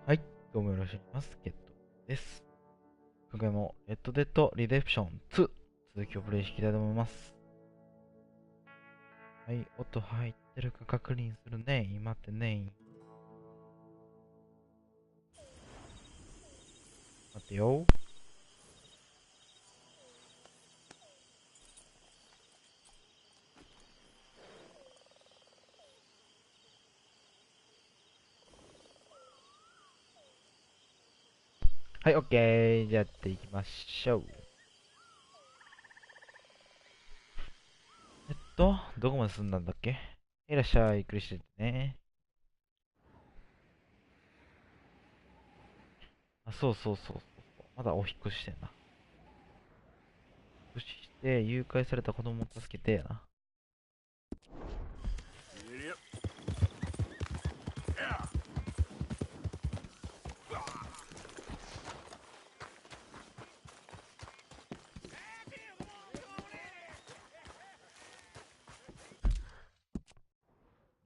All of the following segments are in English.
はい、どうもよろしくお願いします。ゲットです。今回もレッドデッドリデンプション2続きをプレイしていきたいと思います。はい、音入ってるか確認するね。今ってね。待ってよ。はい、オッケー。じゃあやっていきましょう。どこまで進んだんだっけ。いらっしゃい、ゆっくりしててね。あ、そう。まだお引っ越ししてんな。引っ越しして、誘拐された子供を助けてやな。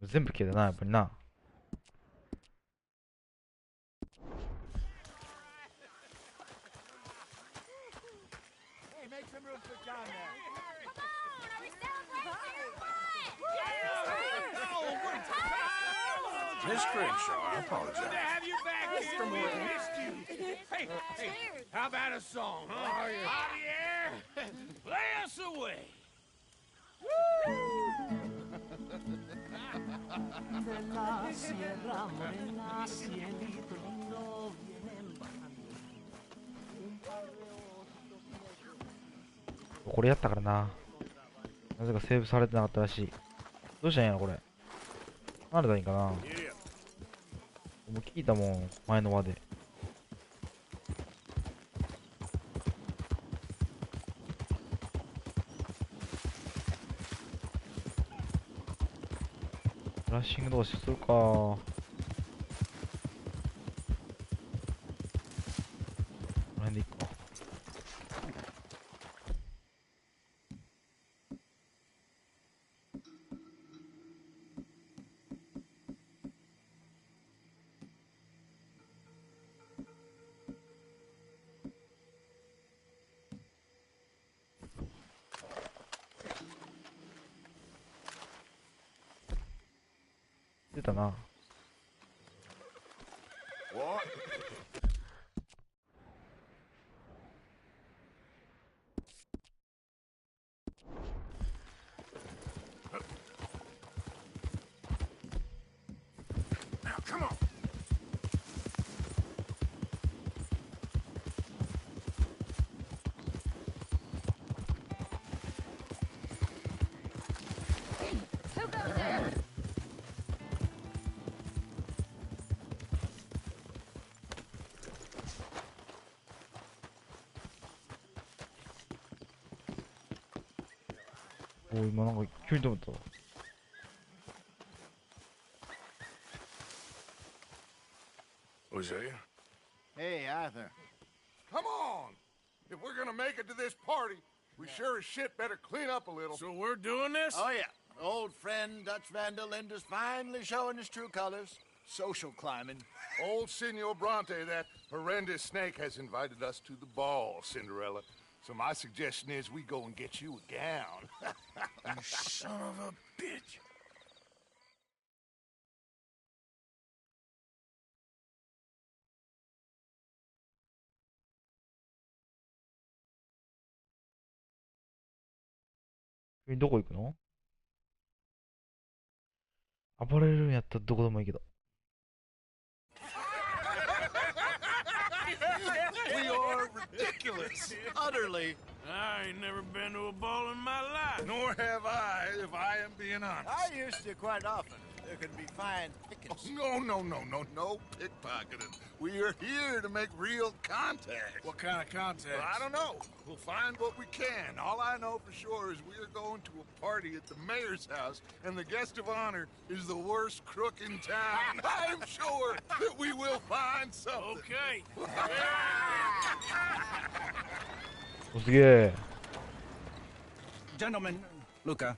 全部消えたな、やっぱりな。Miss Crenshaw, I apologize. Good to have you back here. We missed you. Hey, how about a song, huh? Javier, play us away. De la sierra morena, cielito lindo, vienen bajando. これやったからな。なぜかセーブされてなかったらしい。どうしたんやろこれ。なんでだいいんかな。もう聞いたもん、前の輪で。フラッシング同士するか。この辺でいくか。出たな。What? Now, come on. Who goes there? おー、今なんか急に止まった。Hosea? Hey, Arthur. Come on! If we're gonna make it to this party, we sure as shit better clean up a little. So we're doing this? Oh, yeah. Old friend Dutch Van der Linde's finally showing his true colors. Social climbing. Old Senor Bronte, that horrendous snake, has invited us to the ball, Cinderella. So my suggestion is we go and get you a gown. You son of a bitch. 君どこ行くの。暴れるんやったらどこでもいいけど。We are ridiculous. Utterly. I ain't never been to a ball in my life. Nor have I, if I am being honest. I used to quite often. There can be fine pickings. No pickpocketing. We are here to make real contact. What kind of contact? Well, I don't know. We'll find what we can. All I know for sure is we are going to a party at the mayor's house, and the guest of honor is the worst crook in town. I'm sure that we will find something. Okay. お、すげえ。 Gentlemen, Luca,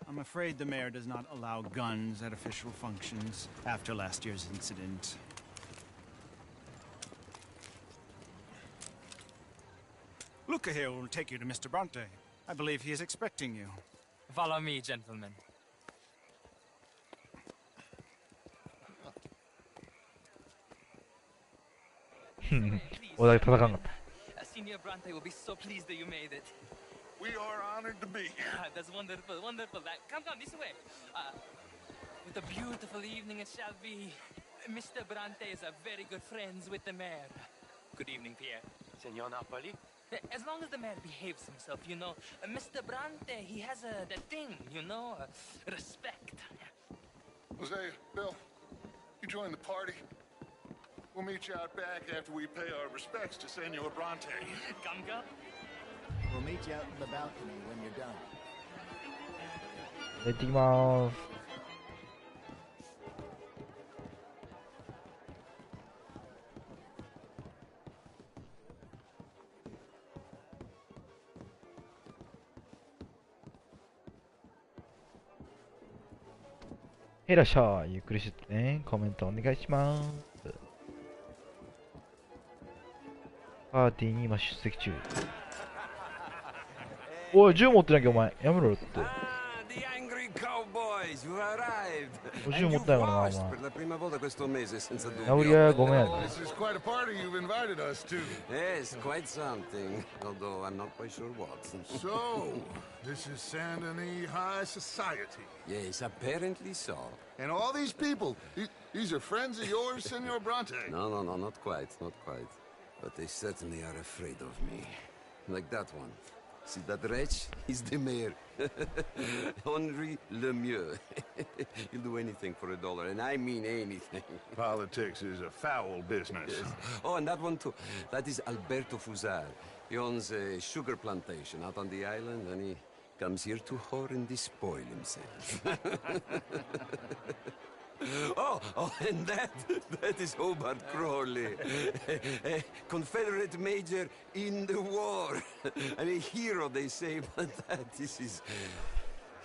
I'm afraid the mayor does not allow guns at official functions after last year's incident. Luca here will take you to Mr. Bronte. I believe he is expecting you. Follow me, gentlemen. 俺だけ戦わんかった。 Senior Bronte will be so pleased that you made it. We are honored to be here. That's wonderful, wonderful. Come, this way. What a beautiful evening it shall be. Mr. Bronte is a very good friends with the mayor. Good evening, Pierre. Senor Napoli? As long as the mayor behaves himself, you know. Mr. Bronte, he has that thing, you know, respect. Jose, Bill, you join the party. We'll meet you out back after we pay our respects to Senor Bronte. Come. We'll meet you out in the balcony when you're done. 行ってきまーす。いらっしゃい。ゆっくりしてね。コメントお願いします。パーティーに今出席中。おい、銃持ってなきゃお前。やめろよって。The angry cowboys, you arrived. 銃持ってないからな、お前。 Per la prima volta questo mese senza やぶり dubbio. やごめん。 This is quite a party you've invited us to. Yes, quite something. Although I'm not quite sure what. So, this is Saint Denis High Society. Yes, apparently so. And all these people, these are friends of yours, Senor Bronte? No, not quite, not quite. But they certainly are afraid of me. Like that one. See that wretch? He's the mayor. Henri Lemieux. He'll do anything for $1, and I mean anything. Politics is a foul business. Yes. Oh, and that one too. That is Alberto Fusar. He owns a sugar plantation out on the island, and he comes here to whore and despoil himself. Oh, and that is Hobart Crawley, a Confederate major in the war. I mean, hero, they say, but that is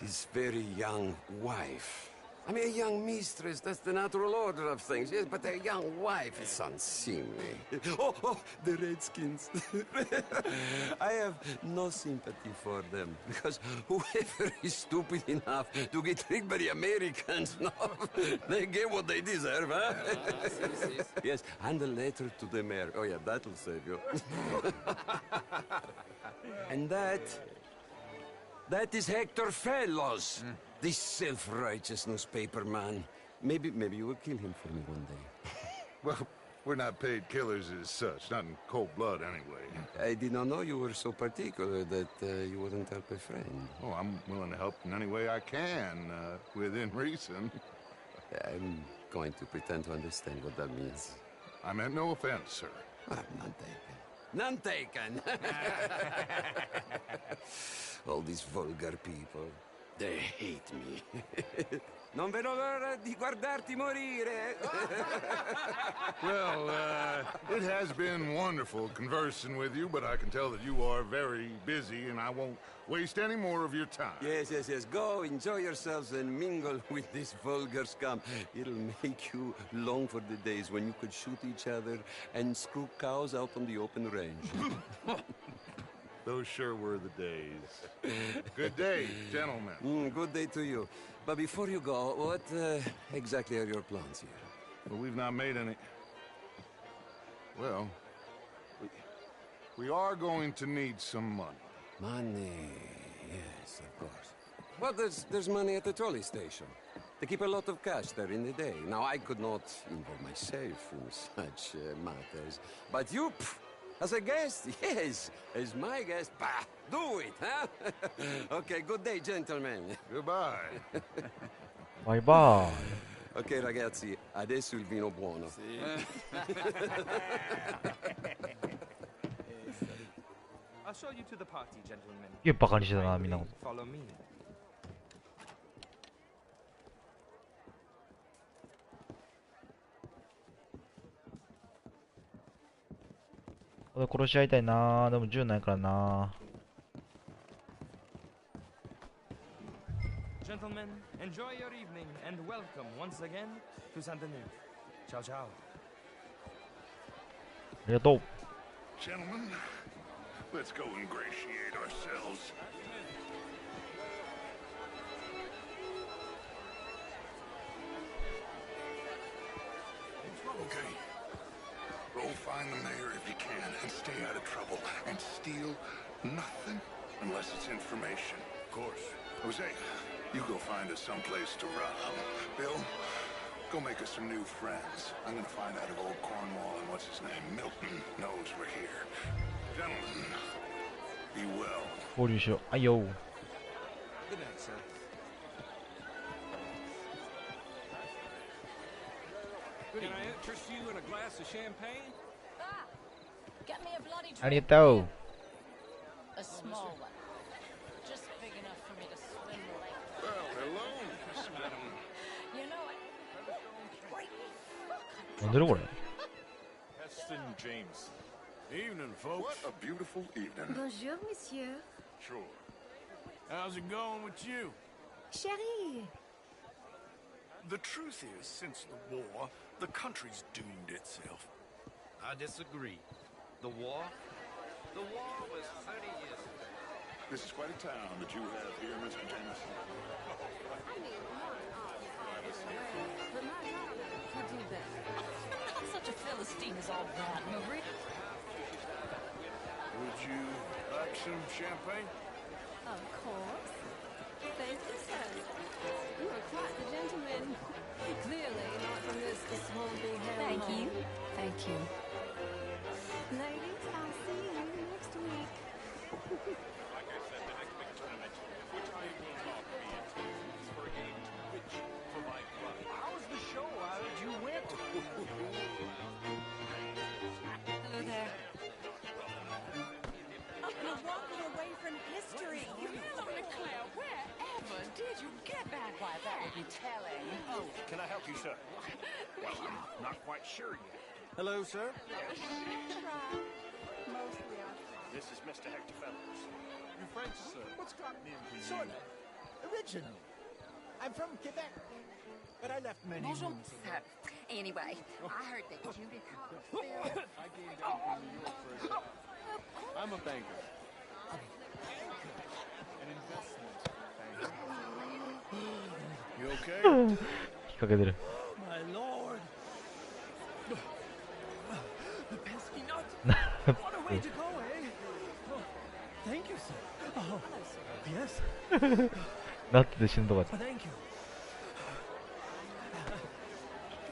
his very young wife. I mean, a young mistress, that's the natural order of things, yes, but a young wife is unseemly. Oh, the Redskins. I have no sympathy for them, because whoever is stupid enough to get tricked by the Americans, no, they get what they deserve, huh? Yes, and a letter to the mayor. Oh, yeah, that'll save you. And that is Hector Fellows. This self-righteous newspaper man. Maybe you will kill him for me one day. Well, we're not paid killers as such, not in cold blood anyway. I did not know you were so particular that you wouldn't help a friend. Oh, I'm willing to help in any way I can, within reason. I'm going to pretend to understand what that means. I meant no offense, sir. None taken. None taken! All these vulgar people. They hate me. Non vedo l'ora di guardarti morire. Well, it has been wonderful conversing with you, but I can tell that you are very busy, and I won't waste any more of your time. Yes. Go, enjoy yourselves, and mingle with this vulgar scum. It'll make you long for the days when you could shoot each other and screw cows out on the open range. Those sure were the days. Good day, gentlemen. Good day to you. But before you go, what exactly are your plans here? Well, we've not made any... Well, we are going to need some money. Money, yes, of course. Well, there's money at the trolley station. They keep a lot of cash there in the day. Now, I could not involve myself in such matters. But you... As a guest? Yes. As my guest? Bah, do it, huh? Okay, good day, gentlemen. Goodbye. Bye bye. Ok, ragazzi, adesso il vino buono. I'll show you to the party, gentlemen. いや、バカにしてたな、みんなのこと。 Follow me. 俺殺し合いたいな。でも銃ないからな。 Gentlemen, enjoy your evening and welcome once again to Saint Denis. Ciao, ciao. ありがとう。 Gentlemen, Let's go ingratiate ourselves. Okay. Go find the mayor if you can and stay out of trouble. And steal nothing unless it's information. Of course. Jose, you go find us someplace to rob. Bill, go make us some new friends. I'm gonna find out if old Cornwall and what's his name, Milton, knows we're here. Gentlemen, be well. 合流しよう。あいよ。 Good night, sir. Can I interest you in a glass of champagne? Ah, get me a bloody あり drink. がとう。 A small one. Just big enough for me to swim the lake. Well, hello, Miss Madam. You know it. Great fuck. 飲んでるこれ。 Heston James. Evening, folks. What a beautiful evening. Bonjour, monsieur. Sure. How's it going with you? Chérie. The truth is, since the war, the country's doomed itself. I disagree. The war was 30 years ago. This is quite a town that you have here, Mr. Jameson. But my father could do better. Not such a Philistine as all that, Marie. Would you like some champagne? Of course. Thank you, sir. You are quite the gentleman. Clearly not from this swampy hellhole. Thank you. Thank you. Ladies, I'll see you next week. Like I said, the next big tournament, which I will not be attending, is for a game to which for my club. How's the show? How did you win? Hello there. You're walking away from history. Claire, wherever did you get that? Why, that would be telling. Oh, can I help you, sir? Well, I'm not quite sure yet. Hello, sir. Mostly This is Mr. Hector Fellows. You French, sir? What's gotten into you? Sort of. Original. I'm from Quebec, but I left many Bonjour, moons ago. sir. Anyway, I heard that Judith I came down from New York for a job. I'm a banker. An investment banker. You okay? 引っ掛けてる。 My lord. The pesky nut. What a way to go, eh? Oh, thank you, sir. Oh, yes. なってて死ぬとこやった。 Thank you.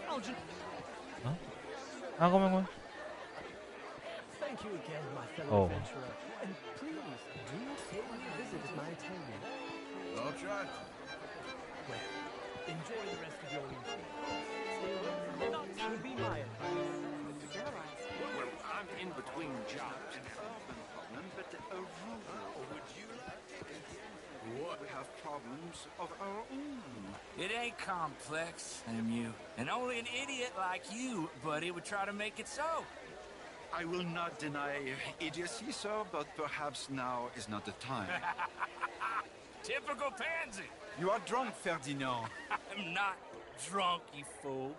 I'll just... あ、ごめんごめん。 Thank you again, my Oh. fellow adventurer. And please, do pay me a visit at my table. I'll try. Well, enjoy the rest of your evening. Stay nuts would be my advice. Well, I'm in between jobs. But would you like we have problems of our own. It ain't complex, MU. And only an idiot like you, buddy, would try to make it so. I will not deny idiocy, sir, but perhaps now is not the time. Typical pansy. You are drunk, Ferdinand. I'm not drunk, you fool.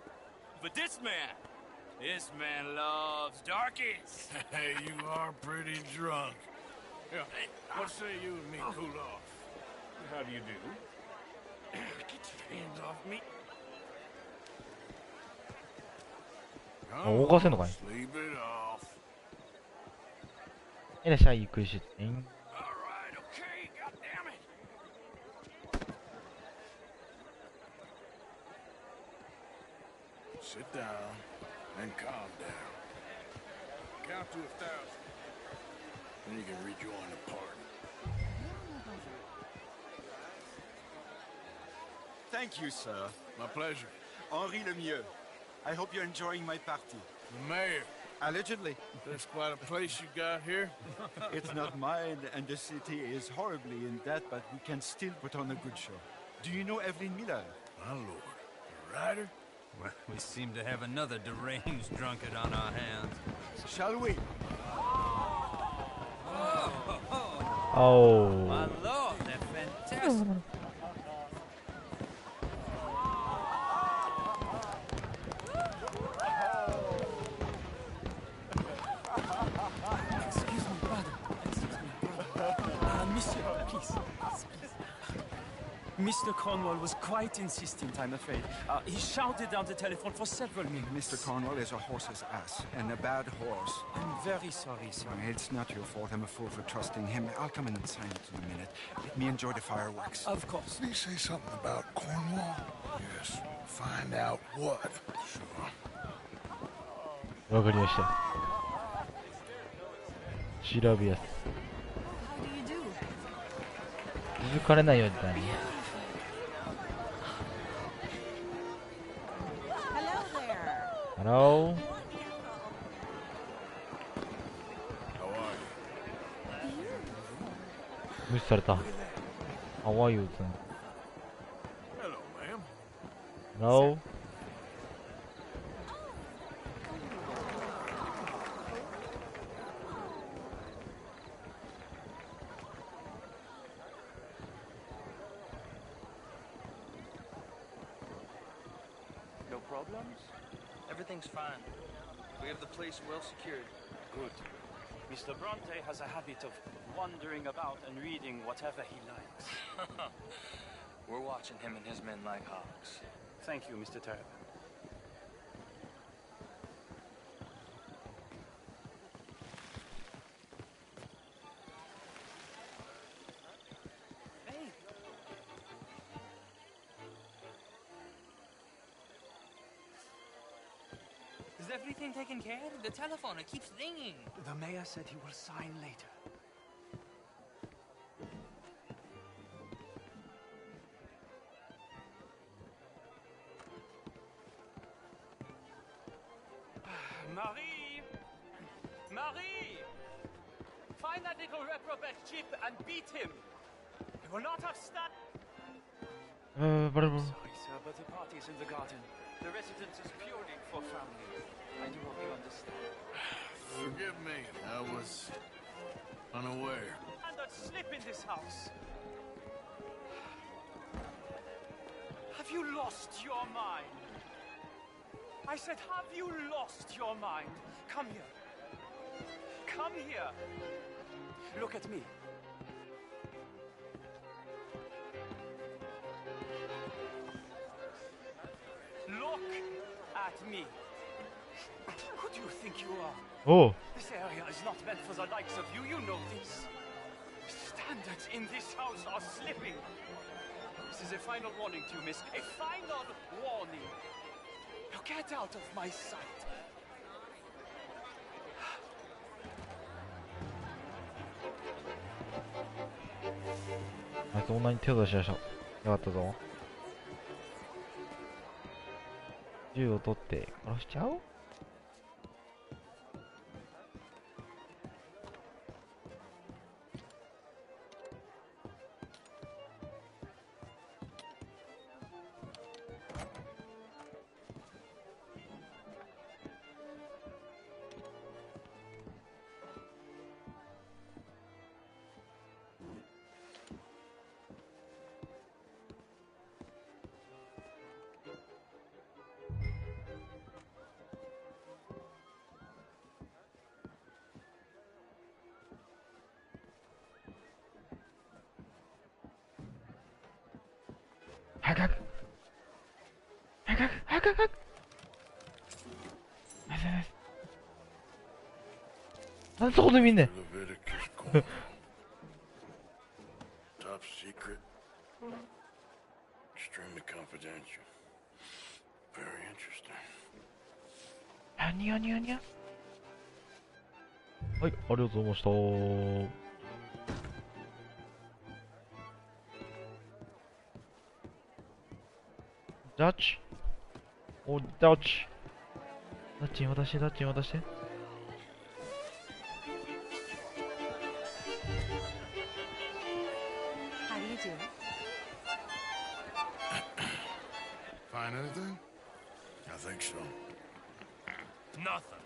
But this man loves darkies. Hey, you are pretty drunk. Yeah, what say you and me cool off? How do you do? Get your hands off me. あ、動かせんのかい。 Sleep it off. いらっしゃい、ゆっくりして。All right, okay, goddammit. Sit down and calm down. Count to 1,000. Then you can rejoin the party. Thank you, sir. My pleasure. Henri Lemieux. I hope you're enjoying my party. The mayor. Allegedly. That's quite a place you got here. It's not mine, and the city is horribly in debt, but we can still put on a good show. Do you know Evelyn Miller? My lord. A rider? Well, we seem to have another deranged drunkard on our hands. Shall we? Oh. My lord, they're fantastic. Excuse me, brother. Mr. Cornwall was quite insistent, I'm afraid. He shouted down the telephone for several minutes. Mr. Cornwall is a horse's ass, and a bad horse. I'm very sorry, sir. It's not your fault. I'm a fool for trusting him. I'll come in and sign it in a minute. Let me enjoy the fireworks. Of course. Did he say something about Cornwall? Yes. Find out what. Sure. わかりました。調べやす。気づかれないようにだね。Hello.無視された。How are you? Hello, ma'am. Hello. No problems? Everything's fine. We have the place well secured. Good. Mr. Bronte has a habit of wandering about and reading whatever he likes. We're watching him and his men like hawks. Thank you, Mr. Terrapin. Hey! Is everything taken care of? The telephone, it keeps ringing. The mayor said he will sign later. Marie! Marie! Find that little reprobate Chip and beat him! He will not have Whatever. Sorry, sir, but the party's in the garden. The residence is purely for family. I do hope you understand. Forgive me. I was unaware. And that slip in this house. Have you lost your mind? I said, have you lost your mind? Come here. Come here. Look at me. Look at me. Who do you think you are? Oh. This area is not meant for the likes of you. You know this. Standards in this house are slipping. This is a final warning to you, miss. A final warning. Now get out of my sight.あいつ女に手を出しました。よかったぞ。銃を取って殺しちゃおう。早く早く早く早く早く早く。ナイスナイス。なんでそこで見んねん。Top secret. Extremely confidential. Very interesting. にゃにゃにゃ。はい、ありがとうございました。ダッチ。お、ダッチ。ダッチに渡して、ダッチに渡して。How do you do? Find anything? I think so. Nothing.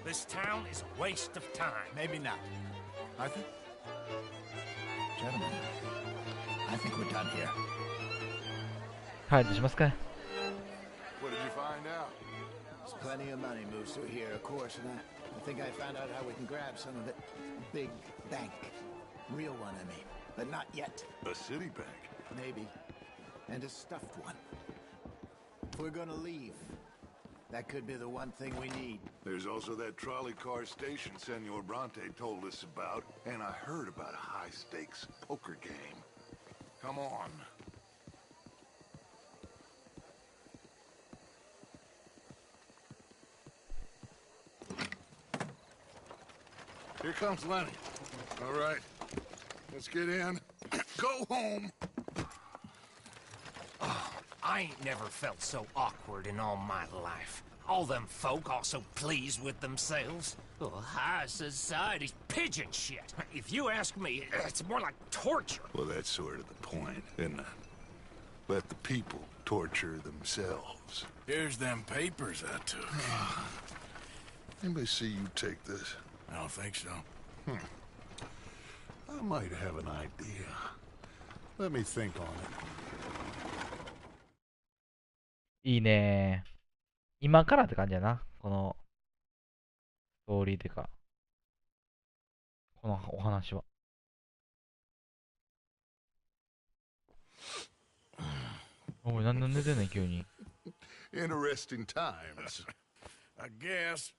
This town is a waste of time. Maybe not. Arthur? Gentlemen, I think we're done here. はい、しますか。 What did you find out? There's plenty of money moves through here, of course, and I think I found out how we can grab some of it. A big bank. Real one, I mean. But not yet. A city bank? maybe. And a stuffed one. If we're gonna leave, that could be the one thing we need. There's also that trolley car station Senor Bronte told us about, and I heard about a high-stakes poker game. Come on. Here comes Lenny. All right, let's get in. Go home. I ain't never felt so awkward in all my life. All them folk all so pleased with themselves. Oh, high society's pigeon shit. If you ask me, it's more like torture. Well, that's sort of the point, isn't it? Let the people torture themselves. Here's them papers I took. Anybody see you take this? I don't think so. I might have an idea. Let me think on it. いいね。今からって感じやな。この、ストーリーっていうか、このお話は。おい、なんで寝てんねん、急に。Interesting times. I guess.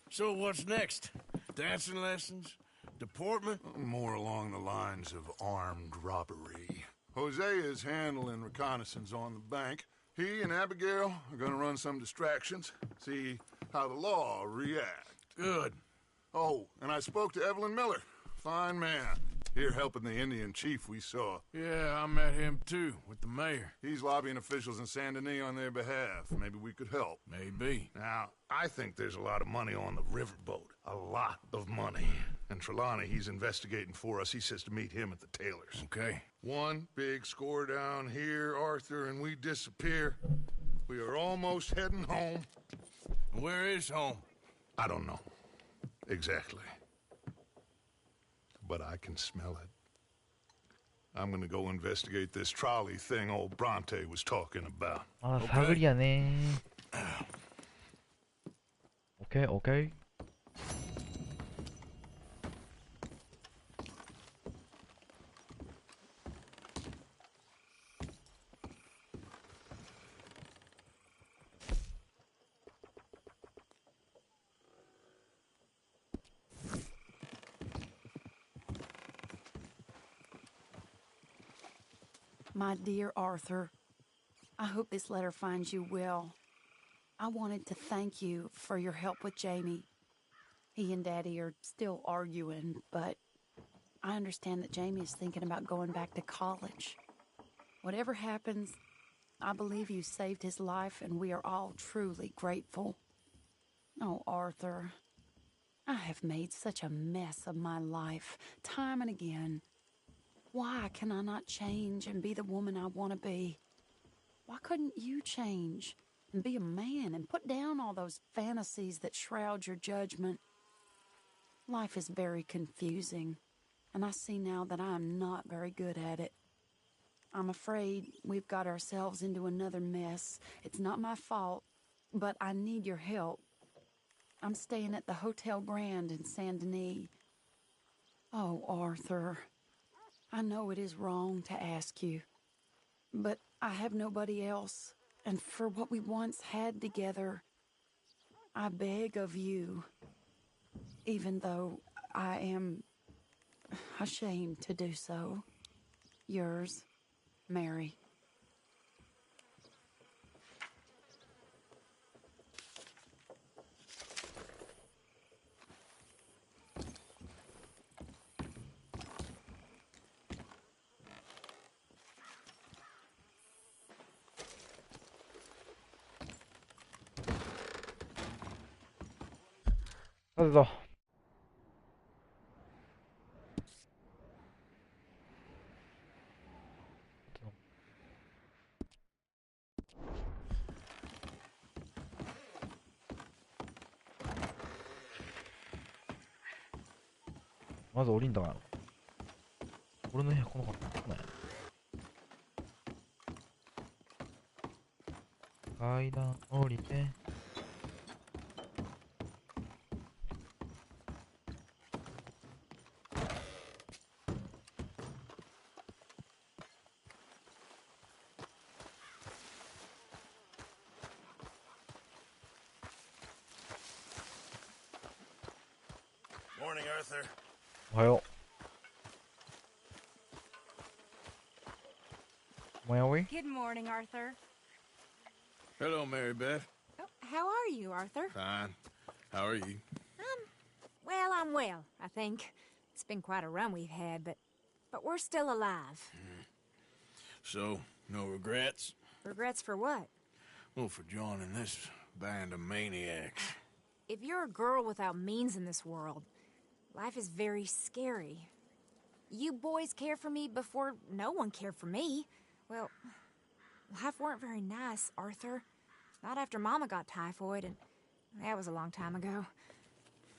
So what's next? Dancing lessons? Deportment? More along the lines of armed robbery. Jose is handling reconnaissance on the bank. He and Abigail are gonna run some distractions, see how the law react. Good. Oh, and I spoke to Evelyn Miller. Fine man. Here helping the Indian chief we saw. Yeah, I met him too, with the mayor. He's lobbying officials in Saint Denis on their behalf. Maybe we could help. Maybe. Now, I think there's a lot of money on the riverboat. A lot of money. And Trelawney, he's investigating for us. He says to meet him at the Taylor's. Okay. One big score down here, Arthur, and we disappear. We are almost heading home. Where is home? I don't know. Exactly. But I can smell it. I'm gonna go investigate this trolley thing old Bronte was talking about. あ、探りやね。OK, OK. 'My dear Arthur, I hope this letter finds you well. I wanted to thank you for your help with Jamie. He and Daddy are still arguing, but I understand that Jamie is thinking about going back to college. Whatever happens, I believe you saved his life, and we are all truly grateful. Oh, Arthur, I have made such a mess of my life, time and again. Why can I not change and be the woman I want to be? Why couldn't you change and be a man and put down all those fantasies that shroud your judgment? Life is very confusing, and I see now that I am not very good at it. I'm afraid we've got ourselves into another mess. It's not my fault, but I need your help. I'm staying at the Hotel Grand in Saint Denis. Oh, Arthur, I know it is wrong to ask you, but I have nobody else, and for what we once had together, I beg of you, even though I am ashamed to do so. Yours, Mary. How's it all? まず降りんだから。俺の部屋来なかったね。階段降りて。morning, Arthur. おはよう。Where are we? Good morning, Arthur. Hello, Mary Beth. Oh, how are you, Arthur? Fine. How are you? Well, I'm well, I think. It's been quite a run we've had, but we're still alive. So, no regrets? Regrets for what? Well, for joining this band of maniacs. If you're a girl without means in this world, life is very scary. You boys cared for me before no one cared for me. Well, life weren't very nice, Arthur. Not after Mama got typhoid, and that was a long time ago.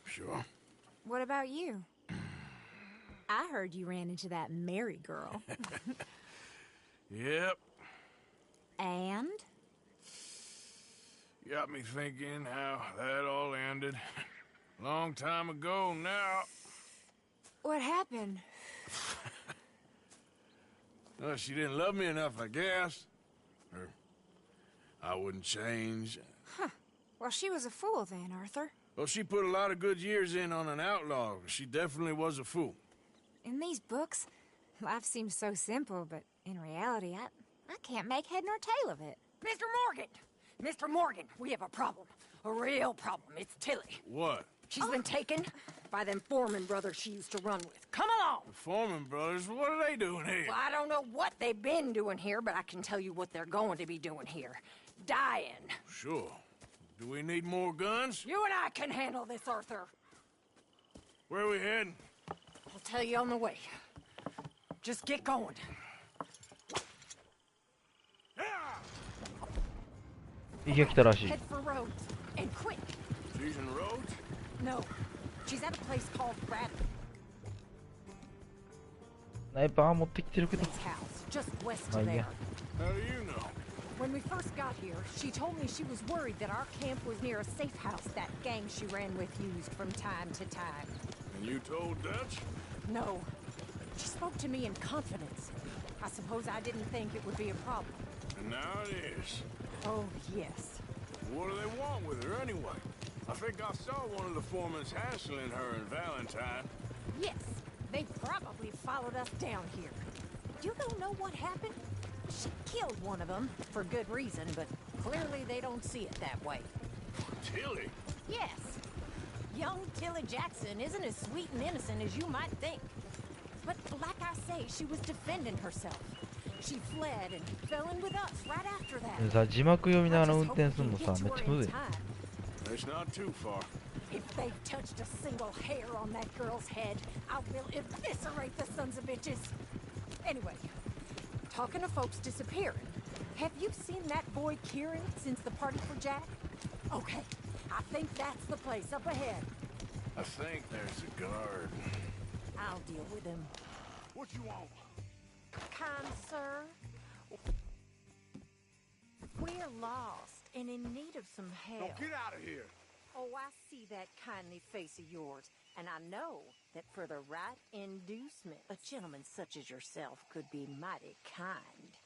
Sure. What about you? I heard you ran into that Mary girl. Yep. And? Got me thinking how that all ended. Long time ago now. What happened? Well, she didn't love me enough, I guess. Or I wouldn't change. Huh. Well, she was a fool then, Arthur. Well, she put a lot of good years in on an outlaw. She definitely was a fool. In these books, life seems so simple, but in reality, I can't make head nor tail of it. Mr. Morgan! Mr. Morgan, we have a problem. A real problem. It's Tilly. What? She's been taken by them Foreman brothers she used to run with. Come along! The Foreman brothers? What are they doing here? Well, I don't know what they've been doing here, but I can tell you what they're going to be doing here. Dying. Sure. Do we need more guns? You and I can handle this, Arthur. Where are we heading? I'll tell you on the way. Just get going. Head for Rhodes, and quick. She's in Rhodes? No, she's at a place called Bradley. ナイパー持ってきてるけど。 His house, just west まあ of いいや。 there. How do you know? When we first got here, she told me she was worried that our camp was near a safe house that gang she ran with used from time to time. And you told Dutch? No. She spoke to me in confidence. I suppose I didn't think it would be a problem. And now it is. Oh, yes. What do they want with her anyway? I think I saw one of the foremans hassling her and Valentine. Yes, they probably followed us down here. You don't know what happened? She killed one of them, for good reason, but clearly they don't see it that way. Tilly? Yes. Young Tilly Jackson isn't as sweet and innocent as you might think. But like I say, she was defending herself. She fled and fell in with us right after that. でさ、字幕読みながら運転するのさ、めっちゃむずい。 It's not too far. If they've touched a single hair on that girl's head, I will eviscerate the sons of bitches. Anyway, talking of folks disappearing, have you seen that boy Kieran since the party for Jack? Okay, I think that's the place up ahead. I think there's a guard. I'll deal with him. What you want? Kind sir, we're lost and in need of some help. Now get out of here. Oh, I see that kindly face of yours, and I know that for the right inducement, a gentleman such as yourself could be mighty kind.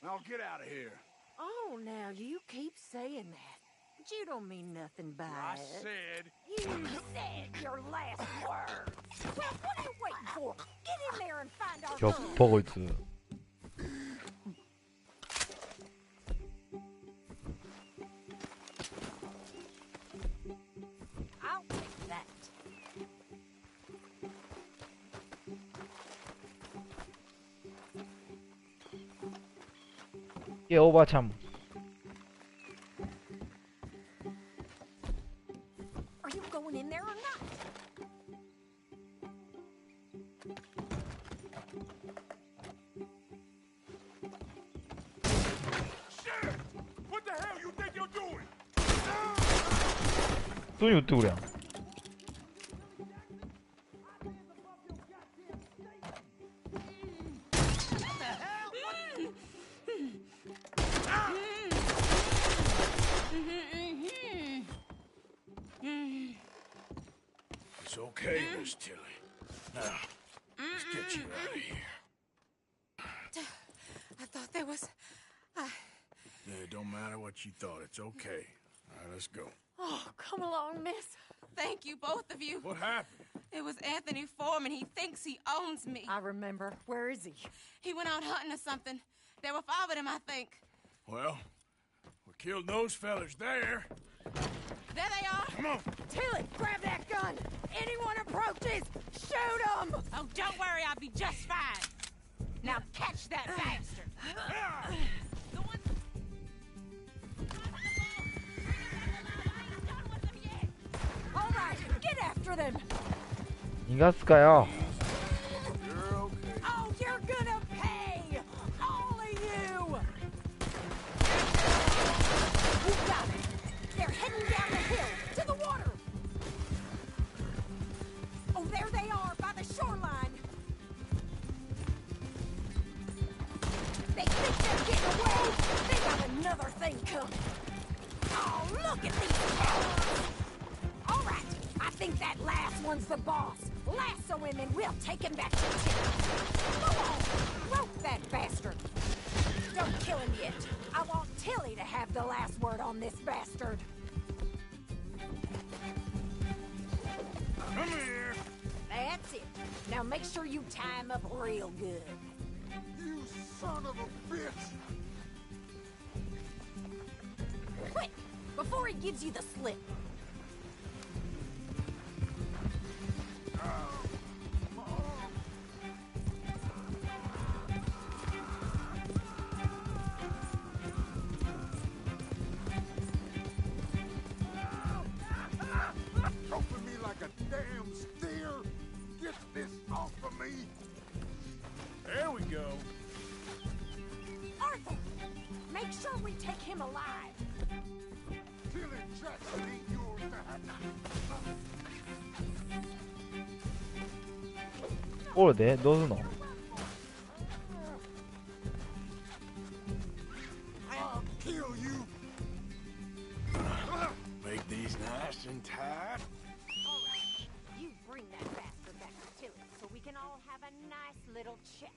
Now get out of here. Oh, now you keep saying that. But you don't mean nothing by I it. said... You said your last words. Well, what are you waiting for? Get in there and find our やっぱこいつ。 I'll take that. いや、おばあちゃんも。 Are you going in there or not? Sheriff! What the hell you think you're doing? 普通に撃ってくれやん。 It's okay, Miss Tilly. Now, let's get you out of here. I thought there was... Yeah, it don't matter what you thought. It's okay. All right, let's go. Oh, come along, miss. Thank you, both of you. What happened? It was Anthony Foreman. He thinks he owns me. I remember. Where is he? He went out hunting or something. There were 5 of them, I think. Well, we killed those fellas there. There they are. Come on. Tilly, grab that gun. Anyone approaches, shoot them. Oh, don't worry. I'll be just fine. Now catch that bastard. All right, get after them. 逃がすかよ。Oh, you're gonna pay! All of you! You got it! They're heading down the hill, to the water! Oh, there they are, by the shoreline! They think they're getting away! They got another thing coming! Oh, look at these cowards! All right, I think that last one's the boss. Lasso him and we'll take him back to town. Go on, rope that bastard. Don't kill him yet. I want Tilly to have the last word on this bastard. Come here. That's it. Now make sure you tie him up real good. You son of a bitch! Quick, before he gives you the slip. Choking me like a damn steer! Get this off of me! There we go. Arthur, make sure we take him alive. Tilly Jackson ain't yours to have. オールでどうすんの？ I'll kill you! Make these nice and tight. All right, you bring that bastard back to Tilly so we can all have a nice little chat.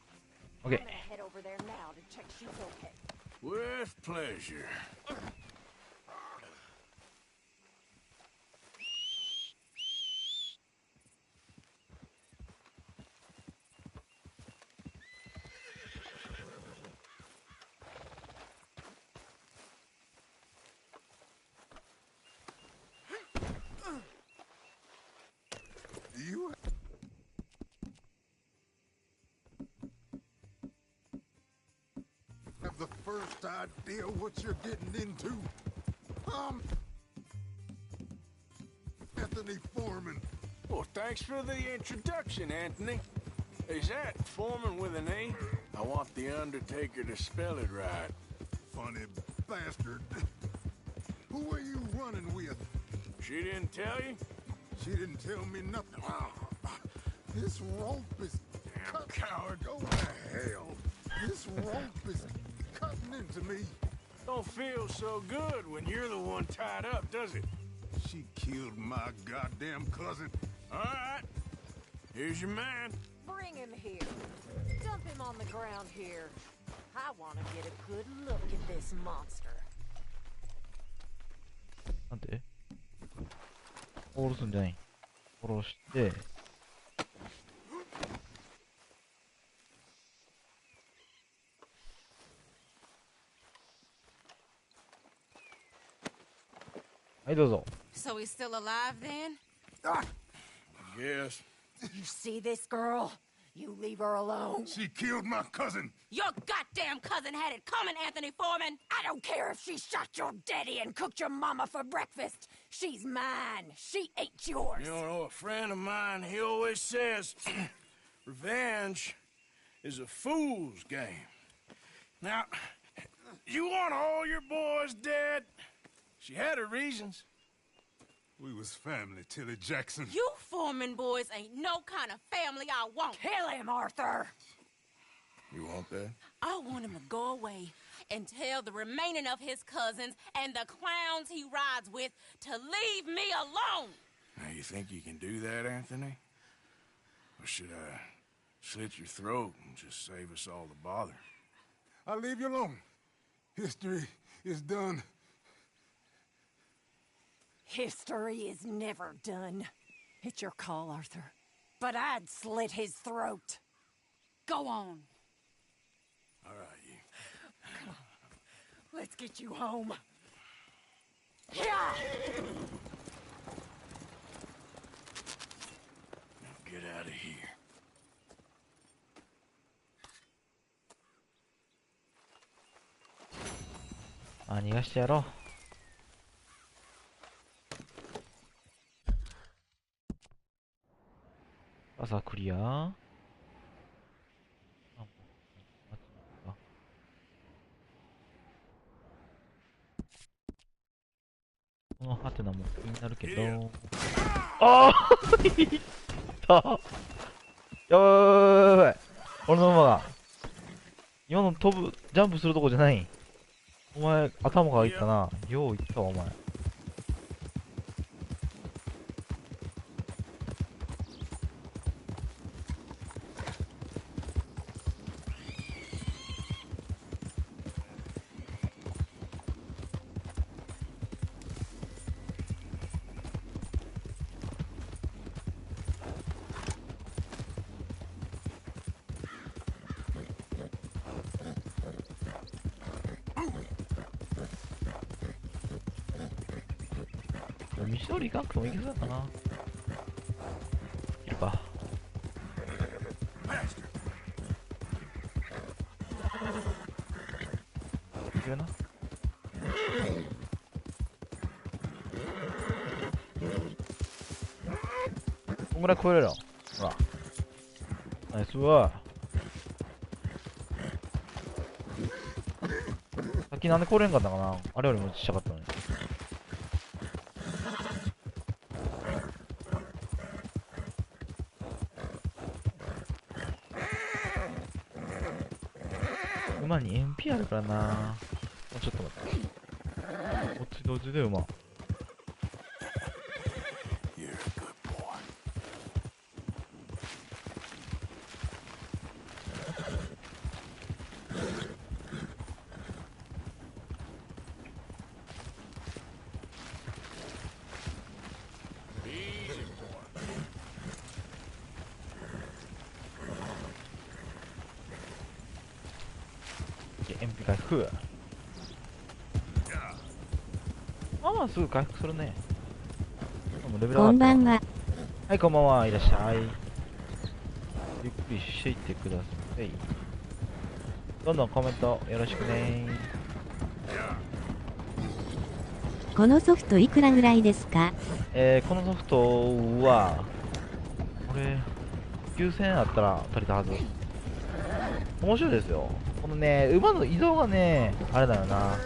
Okay. I'm gonna head over there now to check she's okay. With pleasure. You have the first idea what you're getting into. Anthony Foreman. Well, thanks for the introduction, Anthony. Is that Foreman with an A? I want the Undertaker to spell it right. Funny bastard. Who are you running with? She didn't tell you? She didn't tell me nothing. This rope is Damn coward. Go to hell. This rope is cutting into me. Don't feel so good when you're the one tied up, does it? She killed my goddamn cousin. All right. Here's your man. Bring him here. Dump him on the ground here. I want to get a good look at this monster. なんで？殺すんじゃない。殺して。はいどうぞ。 So he's still alive then? Yes. You see this girl? You leave her alone. She killed my cousin. Your goddamn cousin had it coming, Anthony Foreman. I don't care if she shot your daddy and cooked your mama for breakfast. She's mine. She ain't yours. You know, a friend of mine, he always says, revenge is a fool's game. Now, you want all your boys dead? She had her reasons. We was family, Tilly Jackson. You Foreman boys ain't no kind of family I want. Kill him, Arthur. You want that? I want him to go away and tell the remaining of his cousins and the clowns he rides with to leave me alone. Now, you think you can do that, Anthony? Or should I slit your throat and just save us all the bother? I'll leave you alone. History is done. History is never done. It's your call, Arthur. but I'd slit his throat. Go on. All right, you. Come on. Let's get you home. Yeah. Now get out of here. あ、逃がしてやろう。朝クリア。このハテナも気になるけど。ああいったやばいやばい。俺の馬が。今の飛ぶ、ジャンプするとこじゃない。お前、頭がいったな。よういったわ、お前。道通り行かなくてもいけそうだかな。いるか。いけるな。こんぐらい超えれるよ。ほら。ナイスわ。さっきなんで超えれんかったかな。あれよりもちっちゃかったのに。馬に延費あるからな。もうちょっと待って。こっち同時で馬。延費回復。ああ、すぐ回復するね。レベル上がった。こんばんは。はい、こんばんは。いらっしゃい。ゆっくりしていってください。どんどんコメントよろしくね。このソフトいくらぐらいですか？このソフトは、これ、9000円あったら足りたはず。面白いですよ。このね、馬の移動がね、あれだよな。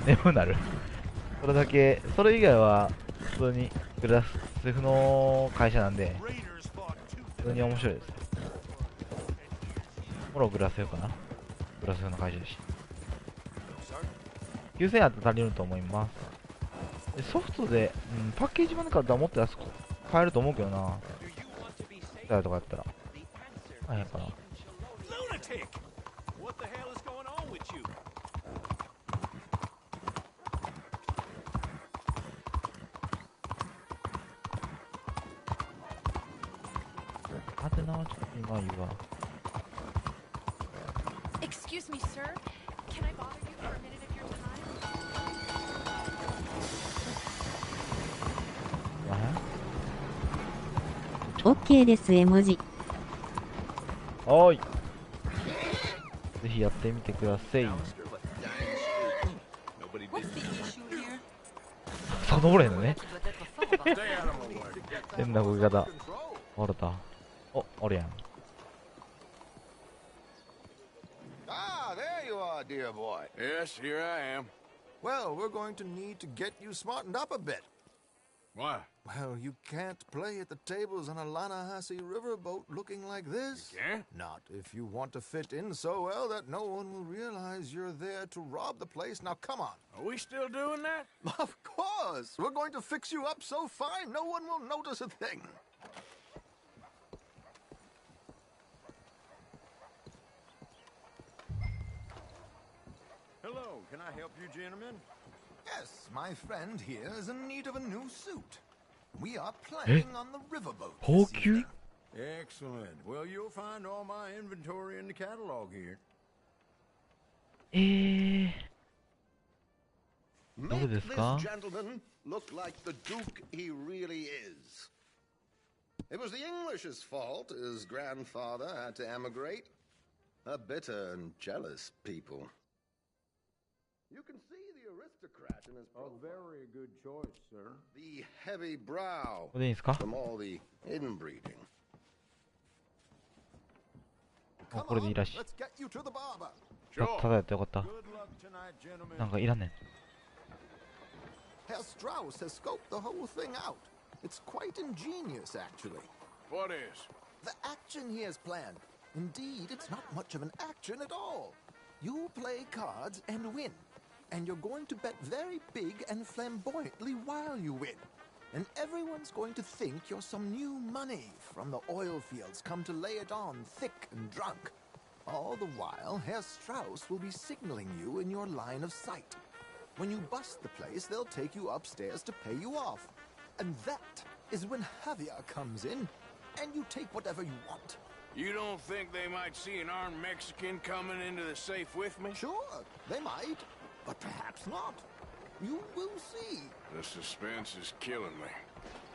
眠くなる。それだけ、それ以外は、普通にグラスフの会社なんで、普通に面白いです。ほら、グラスフかな。グラスフの会社だし。9000円あったら足りると思います。でソフトで、パッケージ版で買ったらもっと安く買えると思うけどな。誰とかやったら。大変かな。What the hell is going on with you? ハテナはちょっと今いいわ。Excuse me, sir. Can I bother you for a minute of your time? OK です、絵文字。はーい。ぜひやってみてください。その俺のね。変な動き方。おれた。お、おるやん。Ah, there you are, dear boy. Yes, here I am. Well, we're going to need to get you smartened up a bit. Why? Well, you can't play at the tables on a Lanahassee riverboat looking like this. You can't? Not if you want to fit in so well that no one will realize you're there to rob the place. Now, come on. Are we still doing that? Of course. We're going to fix you up so fine no one will notice a thing. Hello, can I help you, gentlemen? Yes, my friend here is in need of a new suit. We are playing on the riverboat. 高級 Excellent. Well, you'll find all my inventory in the catalog here. Make this gentleman look like the Duke he really is. It was the English's fault his grandfather had to emigrate. A bitter and jealous people. You can see the aristocrat in his profile. A very good choice, sir. The heavy brow ここでいいですか from all the inbreeding. あ、これでいいらしい。 Let's get you to the barber. ただやってよかった。なんかいらんねん。 Herr Strauss has scoped the whole thing out. It's quite ingenious, actually. What is? The action he has planned. Indeed, it's not much of an action at all. You play cards and win. And you're going to bet very big and flamboyantly while you win. And everyone's going to think you're some new money from the oil fields come to lay it on thick and drunk. All the while, Herr Strauss will be signaling you in your line of sight. When you bust the place, they'll take you upstairs to pay you off. And that is when Javier comes in, and you take whatever you want. You don't think they might see an armed Mexican coming into the safe with me? Sure, they might, but perhaps not. You will see. The suspense is killing me.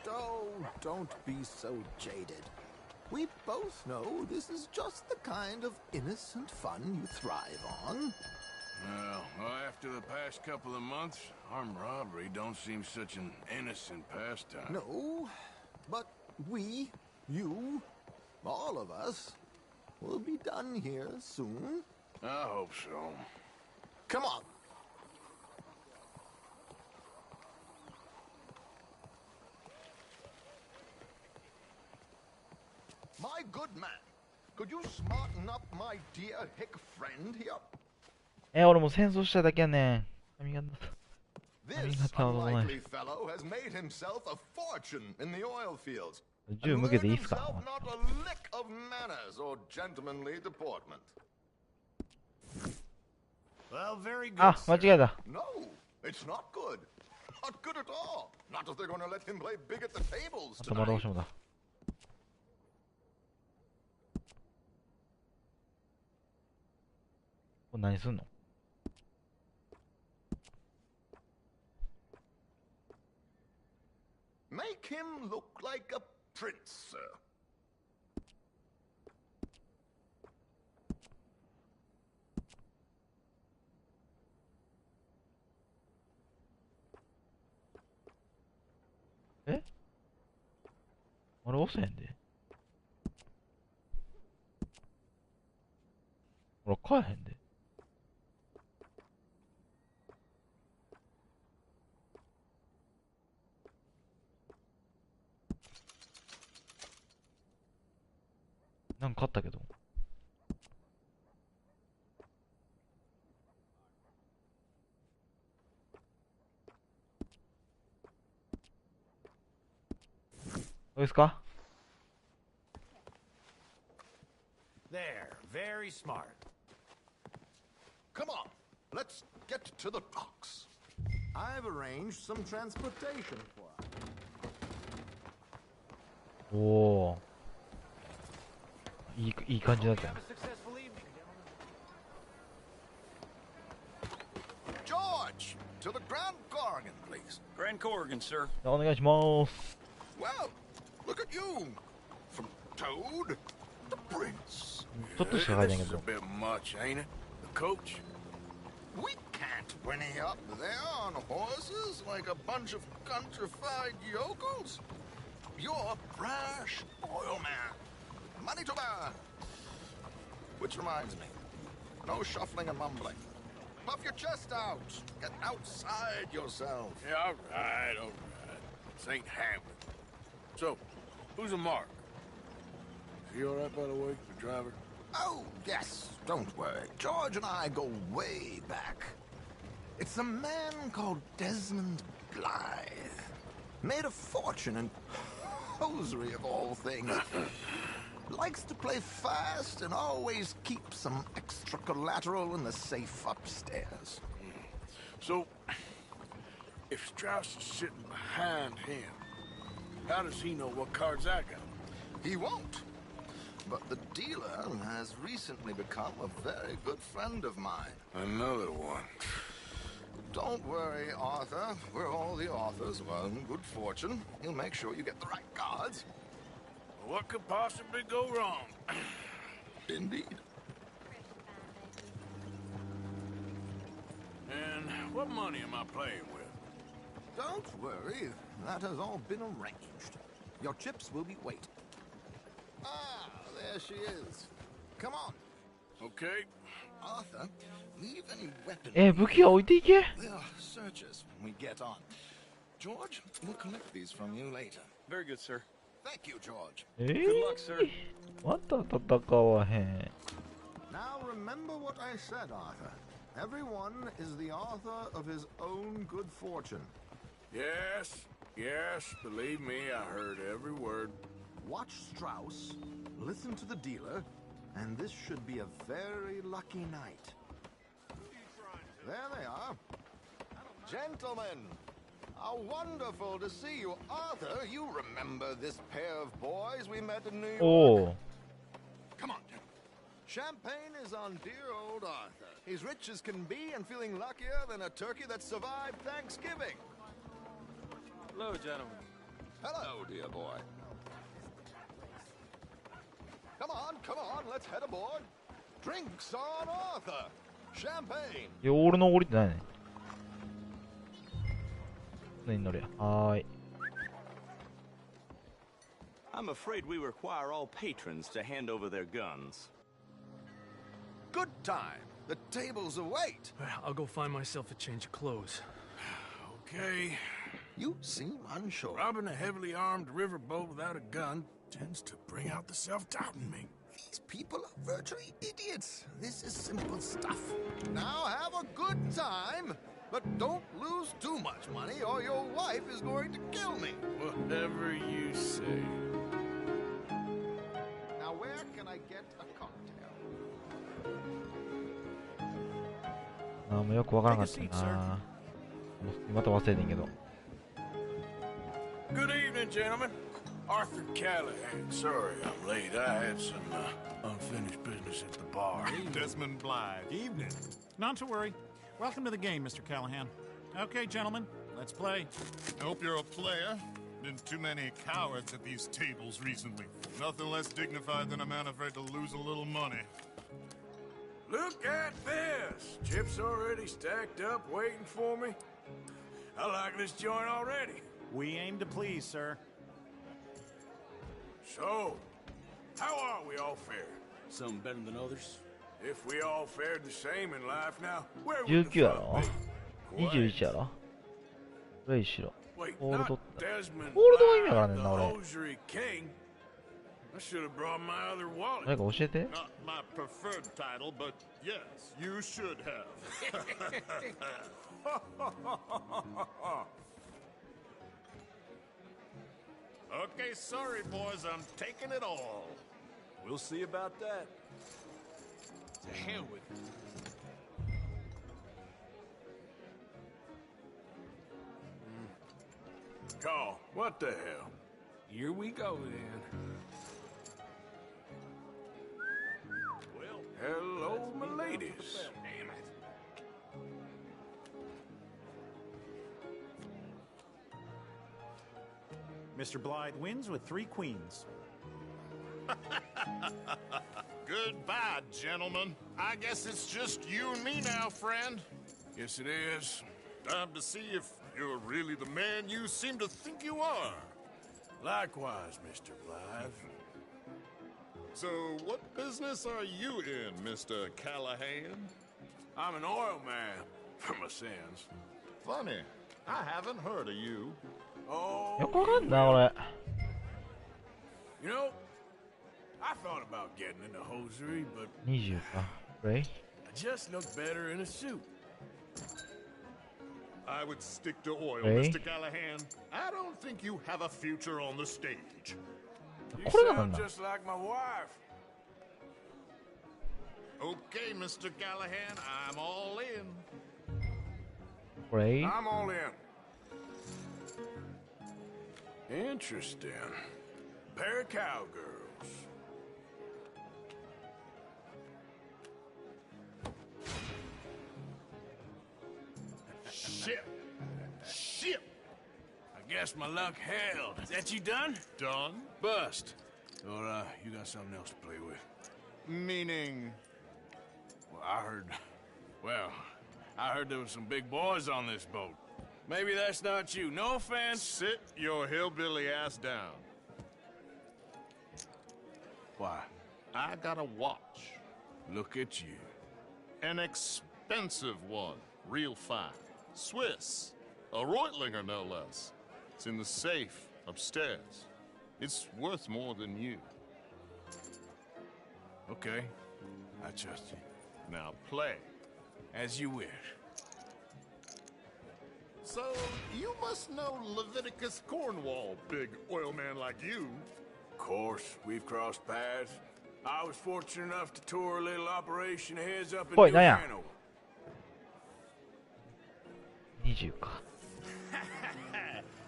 Oh, don't be so jaded. We both know this is just the kind of innocent fun you thrive on. Well, after the past couple of months, armed robbery don't seem such an innocent pastime. No, but we, you, all of us, will be done here soon. I hope so. Come on. My good man, could you smarten up my dear hick friend here? 俺も戦争しただけやねん。髪型 This unlikely fellow has made himself a fortune in the oil fields. 銃向けていいっすか Himself not a lick of manners or gentlemanly deportment. Well, very good. あ、間違えた。 No, it's not good. Not good at all. Not if they're going to let him play big at the tables 頭 tonight. どうしようだ。これ何すんの Make him look like a prince, sir. Eh? 俺遅いんで。俺買えへんで。なんかあったけど。どうですか There, very smart. Come on, let's get to the docks. I've arranged some transportation for us. おお。いい感じだったよ。 George, to the Grand Corrigan, please. Grand Corrigan, sir. お願いします。 Well, look at you. From Toad to Prince. ちょっとしか書いてない This け is ど a。bit much, ain't it? The coach? We can't whinny up there on horses like a bunch of countrified yokels. You're a brash oil man. Money to burn. Which reminds me, no shuffling and mumbling. Puff your chest out. Get outside yourself. Yeah, all right. This ain't Hamlet. So, who's a mark? Is he all right, by the way, the driver? Oh, yes, don't worry. George and I go way back. It's a man called Desmond Blythe. Made a fortune in hosiery of all things. Likes to play fast and always keep some extra collateral in the safe upstairs. So, if Strauss is sitting behind him, How does he know what cards I got? He won't. But the dealer has recently become a very good friend of mine. Another one. Don't worry, Arthur. We're all the authors. Well, good fortune. He'll make sure you get the right cards. What could possibly go wrong? Indeed. And what money am I playing with? Don't worry. That has all been arranged. Your chips will be waiting. Ah, there she is. Come on. Okay. Arthur, leave any weapons. 武器は置いていけ。 They'll search us when we get on. George, we'll collect these from you later. Very good, sir. Thank you, George. Good luck, sir. また戦わへん。 Now remember what I said, Arthur. Everyone is the author of his own good fortune. Yes, yes, believe me, I heard every word. Watch Strauss, listen to the dealer, and this should be a very lucky night. There they are. Gentlemen, how wonderful to see you. Arthur, you remember this pair of boys we met in New York? Oh. Come on, gentlemen. Champagne is on dear old Arthur. He's rich as can be and feeling luckier than a turkey that survived Thanksgiving. Hello, gentlemen. Hello, dear boy. Come on, let's head aboard. Drinks on Arthur. Champagne. いや、俺の降りてないね。船に乗れ。はーい。 I'm afraid we require all patrons to hand over their guns. Good time. The tables await. I'll go find myself a change of clothes. Okay. You seem unsure. Robbing a heavily armed riverboat without a gun tends to bring out the self-doubt in me. These people are virtually idiots. This is simple stuff. Now have a good time, but don't lose too much money or your wife is going to kill me. Whatever you say. Now where can I get a cocktail? あーもうよくわからなかったな。また忘れてんけど。 Good evening, gentlemen. Arthur Callahan. Sorry I'm late. I had some unfinished business at the bar. Desmond Blythe. Evening. Not to worry. Welcome to the game, Mr. Callahan. Okay, gentlemen, let's play. I hope you're a player. Been too many cowards at these tables recently. Nothing less dignified than a man afraid to lose a little money. Look at this. Chips already stacked up waiting for me. I like this joint already. We aim to please, sir. So, how are we all fared? Some better than others. If we all fared the same in life now, where would the 19や fun ろ be? 21やろプレイしろ Wait, ホールド not Desmond ホールドが意味わからんねん Blythe, な the 俺 hosiery king. I should have brought my other wallet. 誰か教えて Not my preferred title, but yes, you should have. Okay, sorry, boys, I'm taking it all. We'll see about that. To hell with it. Call. What the hell? Here we go then. Well, hello, my ladies. Damn it. Mr. Blythe wins with 3 queens. Goodbye, gentlemen. I guess it's just you and me now, friend. Yes, it is. Time to see if you're really the man you seem to think you are. Likewise, Mr. Blythe. So, what business are you in, Mr. Callahan? I'm an oil man, for my sins. Funny. I haven't heard of you. よくわかんない俺 You know, I thought about getting into hosiery, but 20かプレイ I just look better in a suit. I would stick to oil, Hey? Mr. Callahan. I don't think you have a future on the stage. You これがなん sound だ just like my wife. Okay, Mr. Callahan, I'm all in. プレイ I'm all in. Interesting. Pair of cowgirls. Shit. Shit. I guess my luck held. Is that you done? Done? Bust. Or, you got something else to play with? Meaning? Well, I heard there was some big boys on this boat. Maybe that's not you. No offense. Sit your hillbilly ass down. Why? I got a watch. Look at you. An expensive one. Real fine. Swiss. A Reutlinger, no less. It's in the safe upstairs. It's worth more than you. Okay. I trust you. Now play. As you wish. So, you must know Leviticus Cornwall, big oil man like you. Of course, we've crossed paths. I was fortunate enough to tour a little operation heads up in New Hanover. 20か。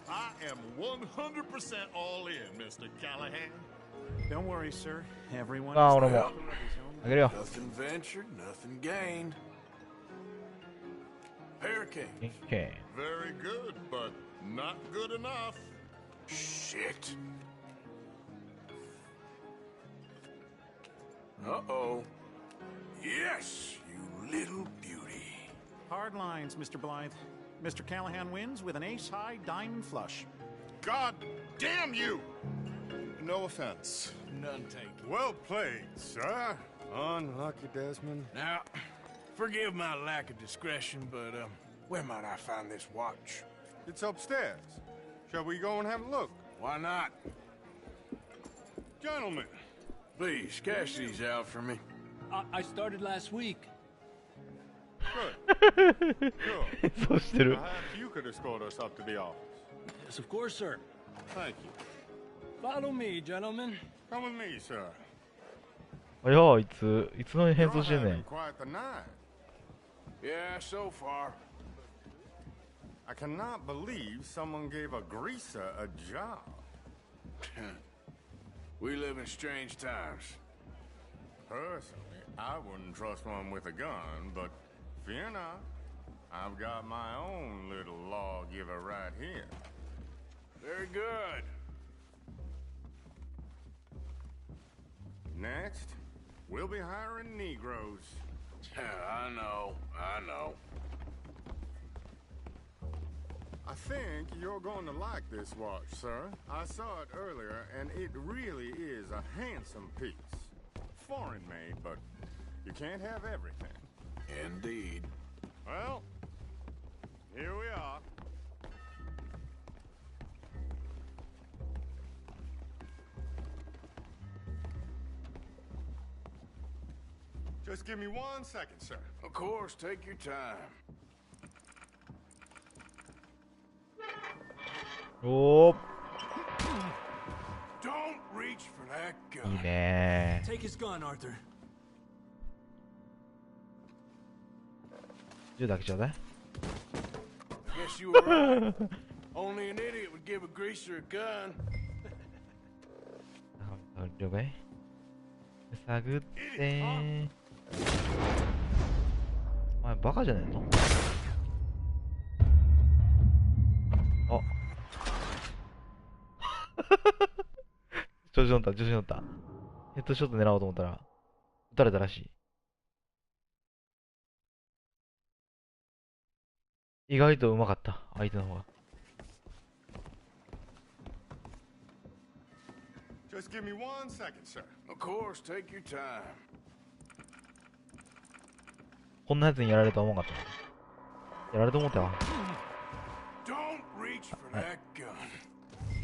I am 100% all in, Mr. Callahan. Don't worry, sir. Everyone あ、 is 俺も。あげるよ。 Nothing ventured, nothing gained. Hurricane. Okay. Very good, but not good enough. Shit. Uh-oh. Yes, you little beauty. hard lines, Mr. Blythe. Mr. Callahan wins with an ace-high diamond flush. God damn you! No offense. None taken. Well played, sir. Unlucky, Desmond. Now, forgive my lack of discretion, but, where might I find this watch? It's upstairs. Shall we go and have a look? Why not? Gentlemen. Please, cash these out for me. I started last week. Good. Sure. そうしてる。 Perhaps you could escort us up to the office. Yes, of course, sir. Thank you. Follow me, gentlemen. Come with me, sir. あいや、いつの変 You're 装してんね having ん。 quite the night. Yeah, so far. I cannot believe someone gave a greaser a job. We live in strange times. Personally, I wouldn't trust one with a gun, but fear not. I've got my own little lawgiver right here. Very good. Next, we'll be hiring Negroes. I know. I think you're going to like this watch, sir. I saw it earlier, and it really is a handsome piece. Foreign made, but you can't have everything. Indeed. Well, here we are. Just give me 1 second, sir. Of course, take your time. おー、 Don't reach for that い gun. いね Take his gun, Arthur. 銃だけちょうだい。 Guess you were right. Only an idiot would give a greaser a gun. 了解。探ってお前バカじゃねえの。あ調子乗った調子乗った。ヘッドショット狙おうと思ったら撃たれたらしい。意外とうまかった相手の方が。 Just give me 1 second, sir. Of course, take your time. こんなやつにやられるとは思わなかった。やられると思ったわ。 Don't reach for that gun.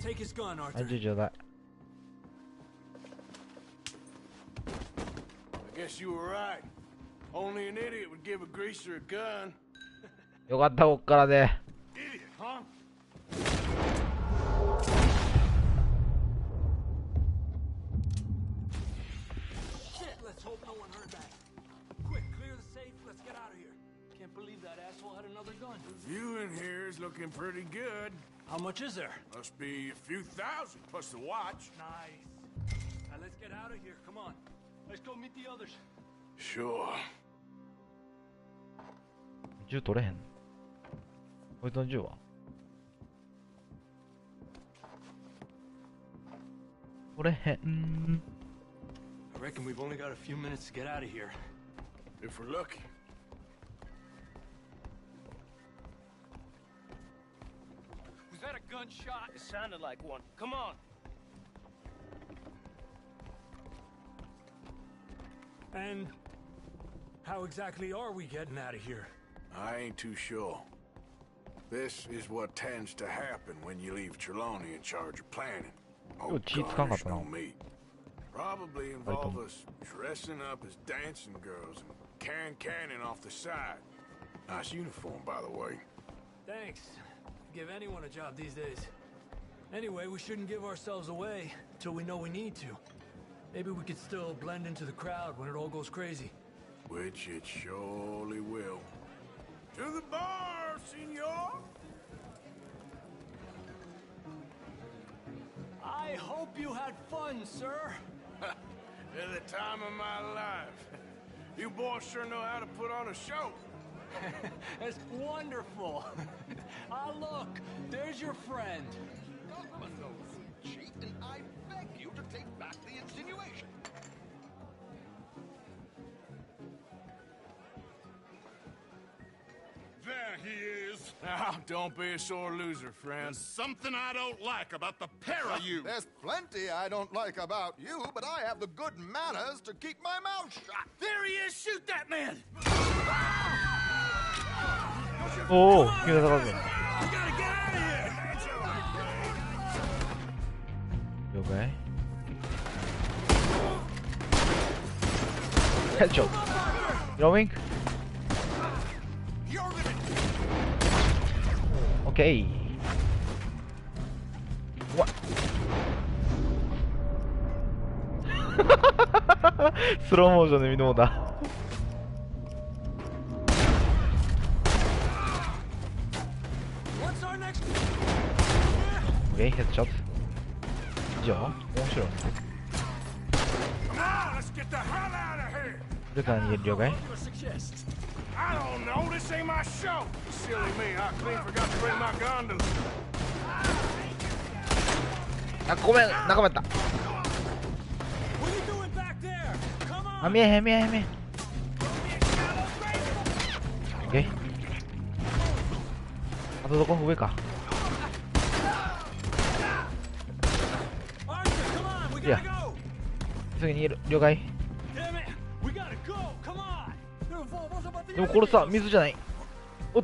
Take his gun, はい、 Arthur. 銃ちょうだい。 I guess you were right. Only an idiot would give a greaser a gun. よかった、こっからで。 Idiot, huh? Shit, let's hope no one heard that. Quick, clear the safe. Let's get out of here. Can't believe that asshole had another gun. The view in here is It's looking pretty good. How much is there? Must be a few thousand, plus the watch. Nice. Now let's get out of here. Come on. Let's go meet the others. Sure. 銃取れへん。こいつの銃は取れへん。 I reckon we've only got a few minutes to get out of here. If we're lucky. Was that a gunshot? It sounded like one. Come on. And how exactly are we getting out of here? I ain't too sure. This is what tends to happen when you leave Trelawney in charge of planning. Oh, garnish no meat. Probably involve us dressing up as dancing girls and carrying cannon off the side. Nice uniform, by the way. Thanks. Give anyone a job these days. Anyway, we shouldn't give ourselves away till we know we need to. Maybe we could still blend into the crowd when it all goes crazy. Which it surely will. To the bar, senor! I hope you had fun, sir. At the time of my life. You boys sure know how to put on a show. That's wonderful. Ah, look, there's your friend. Government knows you cheat, and I beg you to take back the insinuation. There he is. Now, don't be a sore loser, friend. There's something I don't like about the pair of you. There's plenty I don't like about you, but I have the good manners to keep my mouth shut. There he is! Shoot that man! 오, 기가 나가네. 요게. Headshot. Throwing. Okay. What? 슬로우 모션을 미노다. 오케이, 헤드샷. 그죠? 싫어. 이렇게 하는 게 리어가? I don't know, this ain't my show. Silly me, I clean forgot to bring my gondola. 아, 꼬맨 나가봤다. 아, 미해. 오케이. 아, 너 거 왜 가? 야, 이성이 리어가이.でもこれさ、水じゃない。おっ。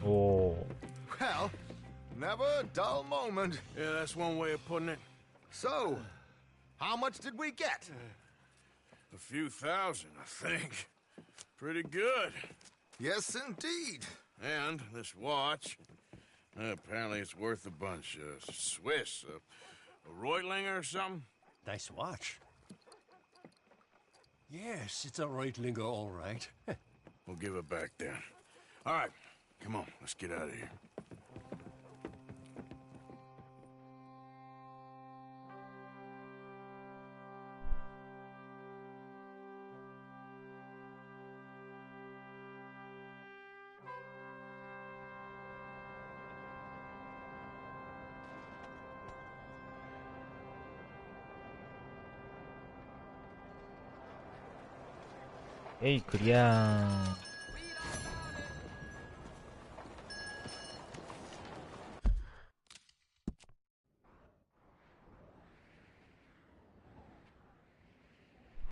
おお。Well, never a dull moment. Yeah, that's one way of putting it. So, how much did we get? A few thousand, I think. Pretty good. Yes, indeed. And this watch, apparently it's worth a bunch. Swiss, a Reutlinger or something? Nice watch. Yes, it's a Reutlinger, all right. We'll give it back then. All right, come on, let's get out of here. 에이, 그리야.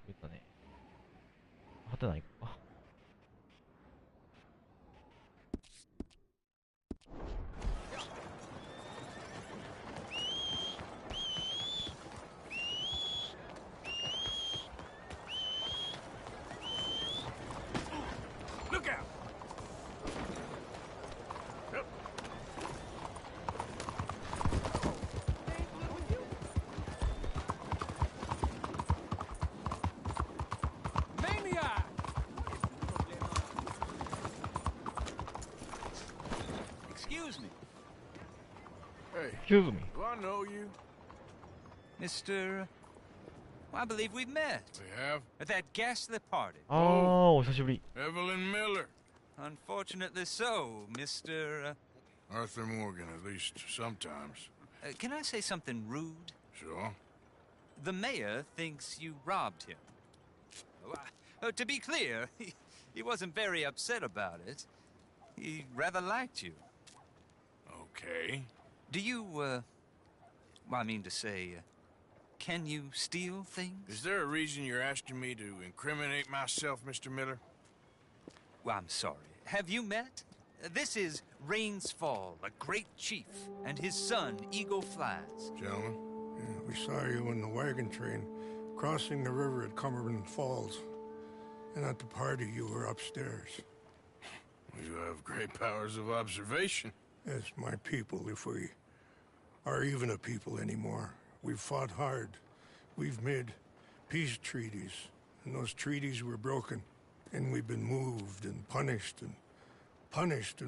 일단에 하든 아닐까? Excuse me. Hey. Excuse me. Do I know you? Mr. Well, I believe we've met. We have? At that ghastly party. ああ、お久しぶり。 Evelyn Miller. Unfortunately so, Mr. Arthur Morgan, at least sometimes. Can I say something rude? Sure. The mayor thinks you robbed him. To be clear, he wasn't very upset about it. He rather liked you. Okay. Do you, well, I mean to say, can you steal things? Is there a reason you're asking me to incriminate myself, Mr. Miller? Well, I'm sorry. Have you met? This is Rains Fall, a great chief, and his son, Eagle Flies. Gentlemen? Yeah, we saw you in the wagon train crossing the river at Cumberland Falls. And at the party, you were upstairs. You have great powers of observation. Yes, my people, if we are even a people anymore. We've fought hard. We've made peace treaties. And those treaties were broken. And we've been moved and punished and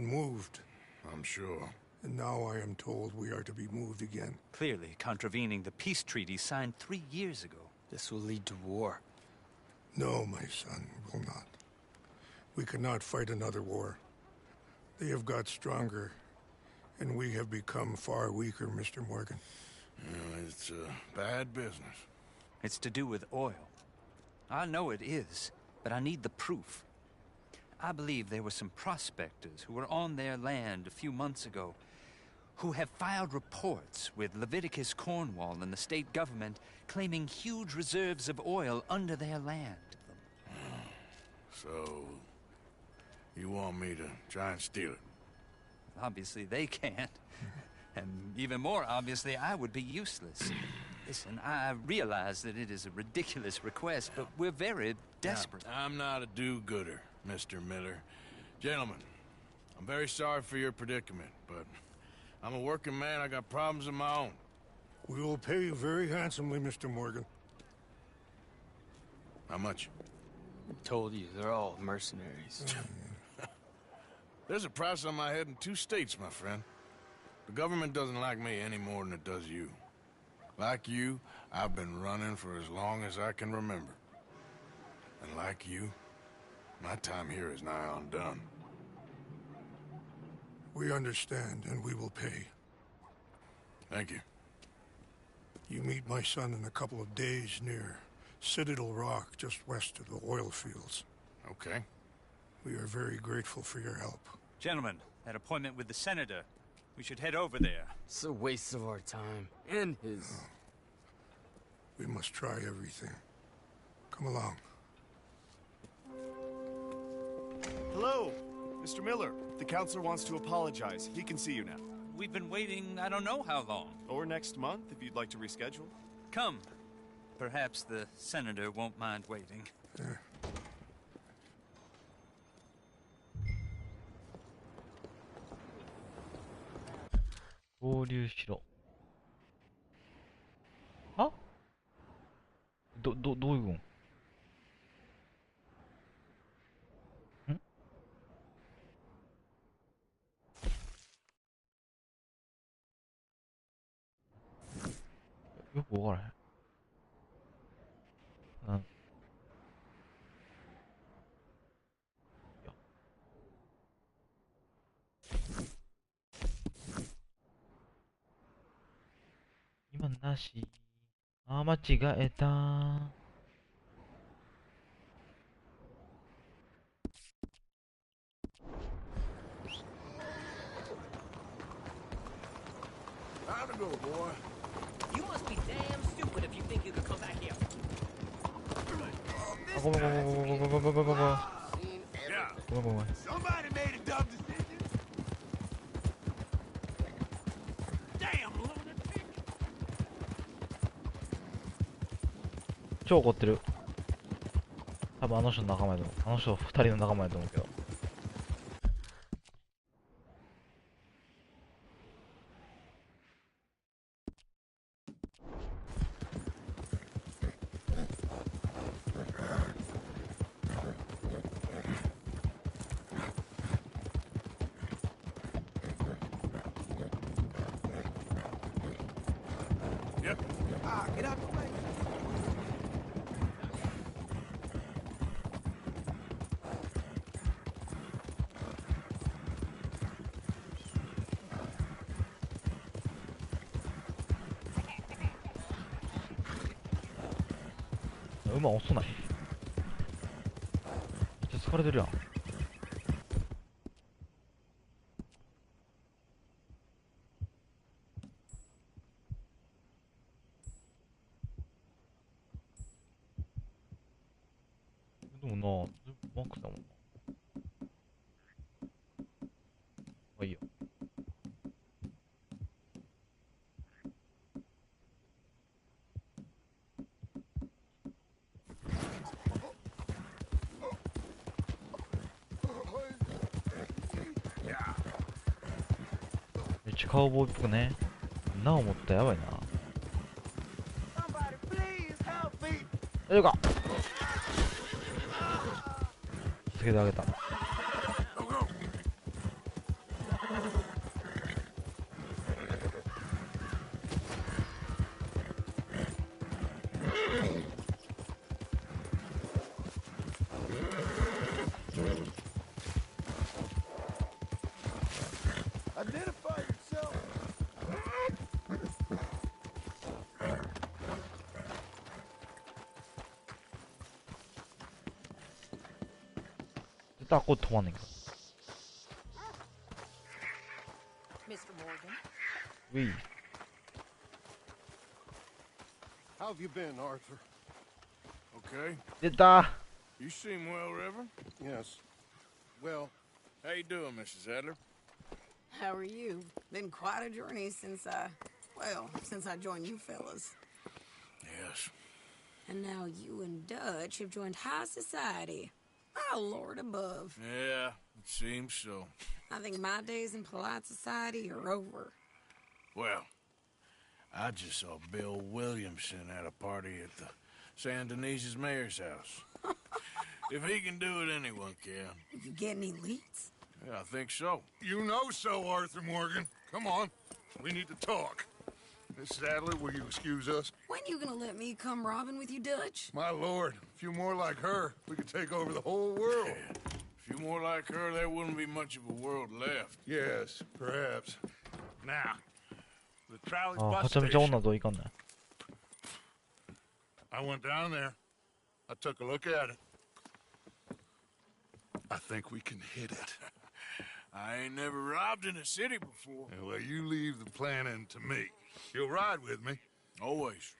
moved. I'm sure. And now I am told we are to be moved again. Clearly contravening the peace treaty signed 3 years ago. This will lead to war. No, my son, will not. We cannot fight another war. They have got stronger, and we have become far weaker, Mr. Morgan. It's bad business. It's to do with oil. I know it is, but I need the proof. I believe there were some prospectors who were on their land a few months ago who have filed reports with Leviticus Cornwall and the state government claiming huge reserves of oil under their land. So, you want me to try and steal it? Obviously they can't. And even more obviously, I would be useless. Listen, I realize that it is a ridiculous request, but we're very desperate. Now, I'm not a do-gooder, Mr. Miller. Gentlemen, I'm very sorry for your predicament, but I'm a working man. I got problems of my own. We will pay you very handsomely, Mr. Morgan. How much? I told you, they're all mercenaries. There's a price on my head in 2 states, my friend. The government doesn't like me any more than it does you. Like you, I've been running for as long as I can remember. And like you, my time here is nigh undone. We understand, and we will pay. Thank you. You meet my son in a couple of days near Citadel Rock, just west of the oil fields. Okay. We are very grateful for your help. Gentlemen, that appointment with the senator. We should head over there. It's a waste of our time. And his. Oh. We must try everything. Come along. Hello, Mr. Miller. The counselor wants to apologize. He can see you now. We've been waiting I don't know how long. Or next month, if you'd like to reschedule. Come. Perhaps the senator won't mind waiting.合流しろ。は？どういうこと？ん？よくわからへん。今なし。あー、間違えたー。Time to go, boy. You must be damn stupid if you think you could come back here. あ、ごめんごめんごめんごめんごめんごめんごめんごめんごめん。ごめんごめん。 Somebody made a dumb decision. Damn, lunatic. 超怒ってる。多分あの人の仲間やと思う。あの人2人の仲間やと思うけど。Get out the way.馬遅ない？めっちゃ疲れてるやん。でもな、マックスだもんな。まあいいよ。めっちゃカウボーイっぽくね。なお持ったらやばいな。大丈夫か？助けてあげた。Identify yourself. 絶対ここ止まんねんけど。Mr. Morgan. ウィー。 How have you been, Arthur? Okay. 出た。 You seem well, Reverend. Yes. Well, how you doing, Mrs. Adler? How are you? Been quite a journey since I joined you fellas. Yes. And now you and Dutch have joined high society. Oh, Lord above. Yeah, it seems so. I think my days in polite society are over. Well, I just saw Bill Williamson at a party at the San Denise's mayor's house. If he can do it, anyone can. You get any leads? Yeah, I think so. You know so, Arthur Morgan. Come on. We need to talk. Miss Sadler, will you excuse us? When you gonna let me come robbing with you, Dutch? My lord, a few more like her, we could take over the whole world. A few more like her, there wouldn't be much of a world left. Yes, perhaps. Now, the trolley's あ、 bus はちゃめちゃ station. 女といかんない。 I went down there. I took a look at it. I think we can hit it. I ain't never robbed in a city before. Well, you leave the planning to me. You'll ride with me. Always.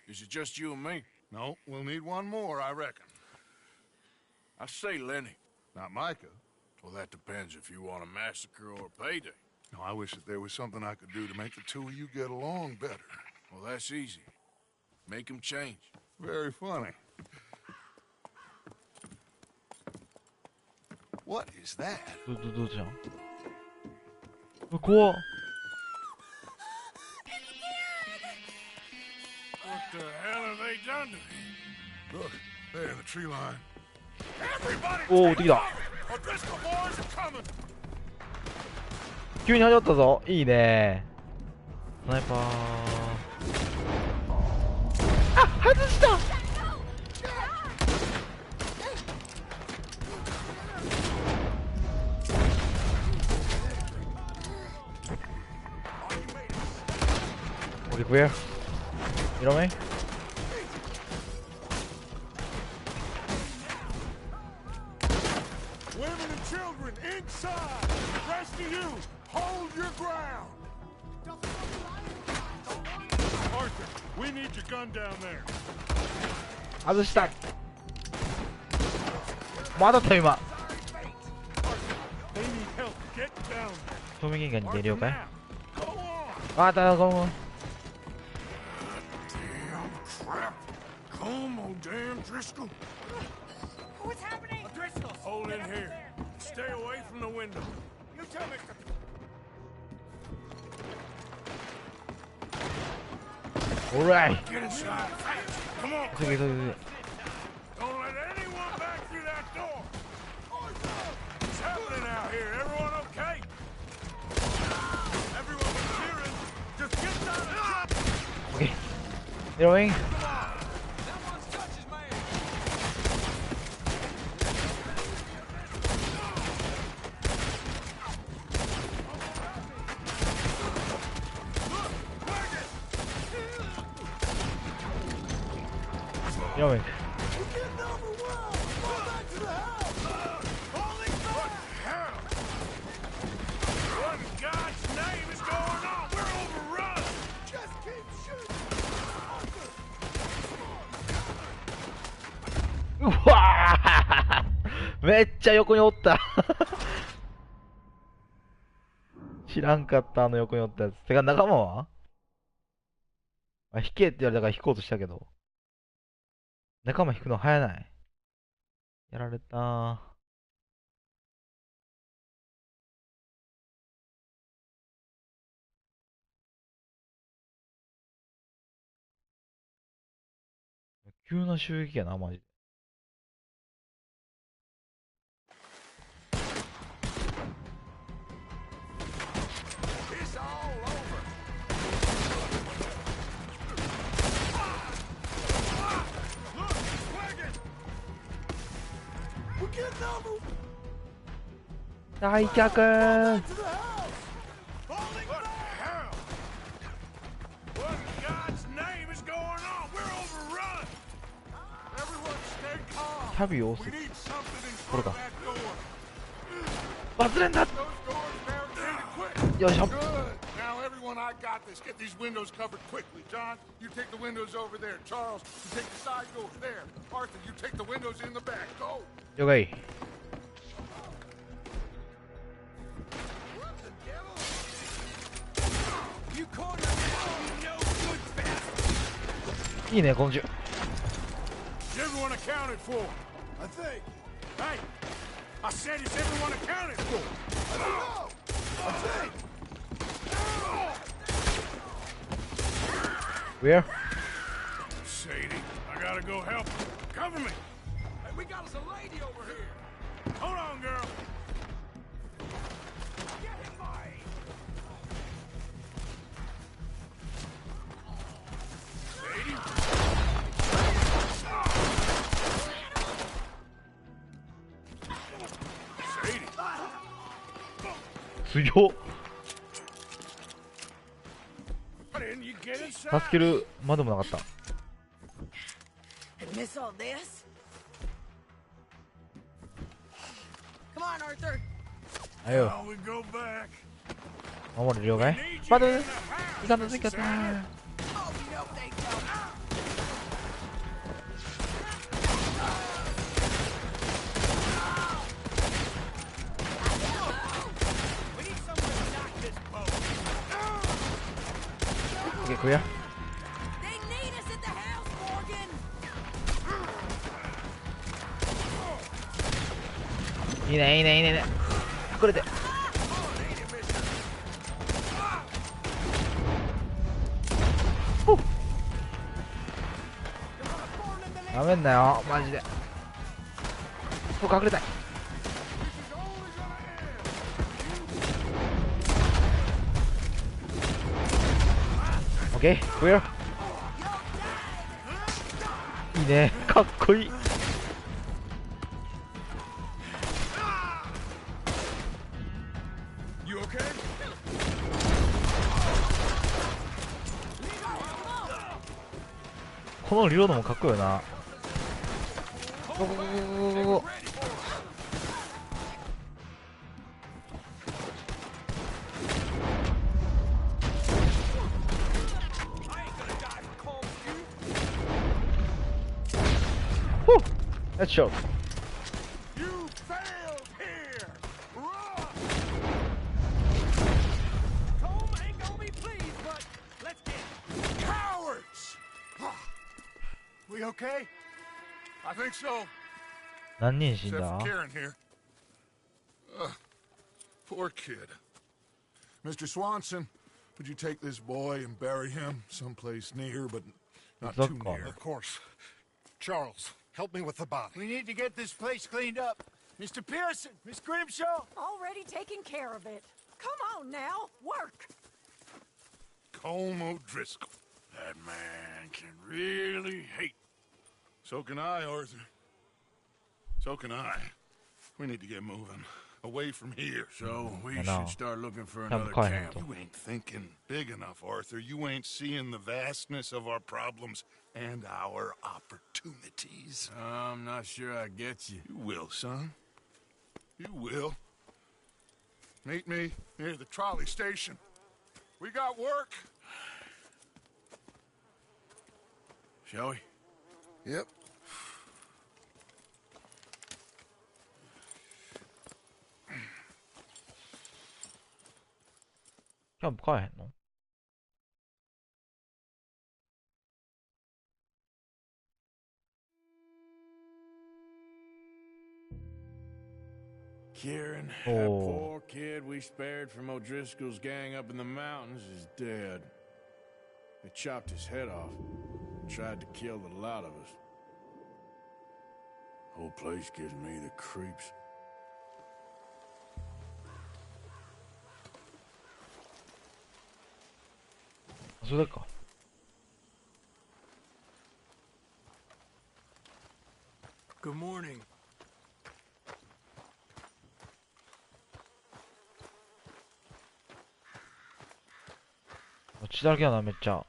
Is it just you and me? No, we'll need one more, I reckon. I say Lenny. Not Micah. Well, that depends if you want a massacre or a payday. No, I wish that there was something I could do to make the two of you get along better. Well, that's easy. Make him change. Very funny. What is that? どうじゃん？怖っ。 What the hell have they done to me? Look, there in the tree line. Everybody, おお、敵だ。 O'Driscoll boys are coming. 急に始まったぞ。いいね。スナイパー。あ、外した。Okay, clear. You know me? Women and children inside. The rest of you, hold your ground. Arthur, we need your gun down there. 外した。まだ今。 They need help. Get down. 透明玄関に出るよかい。あ、だごめん。 Crap. Come on, damn Driscoll. What's happening? Driscoll, Hold in here. Stay away from the window. You too, Mr. Alright. Get inside. Come on. Sige. Don't let anyone back through that door. What's happening out here? Everyone okay? Everyone was cheering. Just get down and Okay. Heroing. Heroing.うわーめっちゃ横におった知らんかった、あの横におったやつ。てか仲間は引けって言われたから引こうとしたけど。仲間引くの早ない。やられたー。急な襲撃やな、マジで。大脚キャビ多すぎ。これか。バズレンだ。よいしょ。Now everyone, I got this. Get these windows covered quickly. John, you take the windows over there. Charles, you take the side doors there. Arthur, you take the windows in the back. Go. 了解。いいね、今週。Everyone accounted for, I think. Hey, I said is everyone accounted for? I don't know. I think. Where? Sadie, I gotta go help. Cover me. Hey, we got us a lady over here. Hold on, girl. Get him, boy. Sadie. 強っ。助けるまでもなかった。Miss all this? Come on, Arthur. はいよ。守る了解。待て。いかんとついちゃった。Okay, clear. They need us at the house, Morgan. いいね、いいね、いいね、いいね。隠れて。やめんなよ、マジで。ここ隠れたい。オッケー、クリア。いいね、かっこいい。このリロードもかっこいいよな。ゴゴゴゴゴゴゴ。Let's show. You failed here. Run. Tom ain't gonna be pleased, but let's get cowards. We okay? I think so. 何人死ん Except だ for Karen here. Poor kid. Mr. Swanson, would you take this boy and bury him someplace near, but not too near? Of course. Charles, help me with the body. We need to get this place cleaned up. Mr. Pearson, Miss Grimshaw. Already taking care of it. Come on now, work. Colm O'Driscoll. bad man can really hate. So can I, Arthur. So can I. We need to get moving. Away from here. So we I should know. start looking for Come another call him camp. though. You ain't thinking big enough, Arthur. You ain't seeing the vastness of our problems and our opportunities. I'm not sure I get you. You will, son. You will. Meet me near the trolley station. We got work. Shall we? Yep. 그냥 뭐 가야 했노? Kieran, Oh. that poor kid we spared from O'Driscoll's gang up in the mountains is dead. They chopped his head off and tried to kill the lot of us. Whole place gives me the creeps. 어디까? Good morning. 지달게 하나 맺자.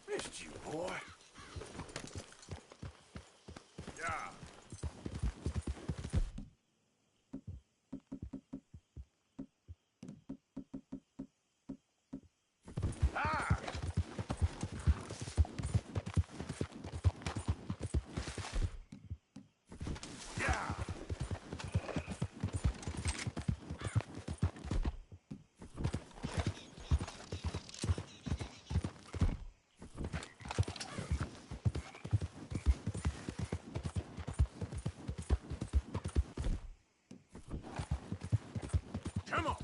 Missed you, boy. Yeah. Ah! Yeah. Come on.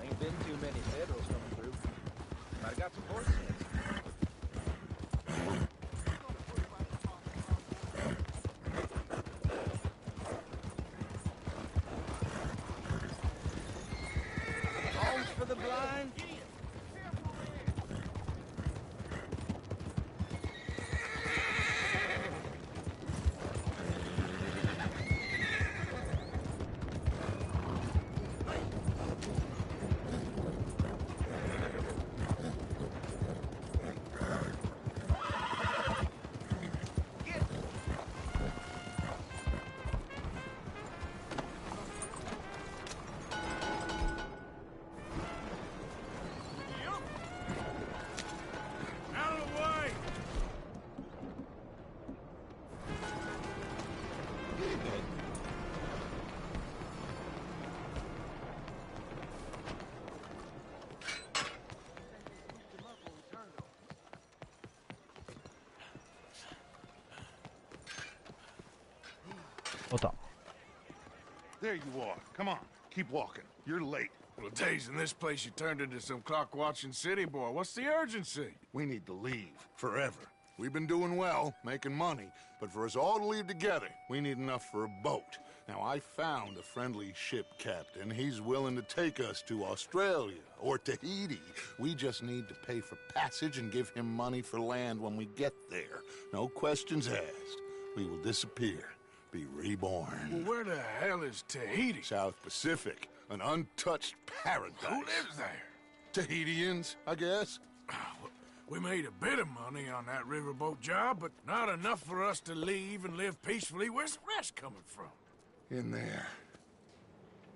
Ain't been too many Federals coming through. Might have got some horse sense. Songs for the blind. Out of the way! 왔다. There you are. Come on. Keep walking. You're late. Well, days in this place, you turned into some clock-watching city boy. What's the urgency? We need to leave. Forever. We've been doing well, making money, but for us all to leave together, we need enough for a boat. Now, I found a friendly ship captain. He's willing to take us to Australia or Tahiti. We just need to pay for passage and give him money for land when we get there. No questions asked. We will disappear. be reborn. Well, where the hell is Tahiti? South Pacific, an untouched paradise. Who lives there? Tahitians, I guess. We made a bit of money on that riverboat job, but not enough for us to leave and live peacefully. Where's the rest coming from? In there.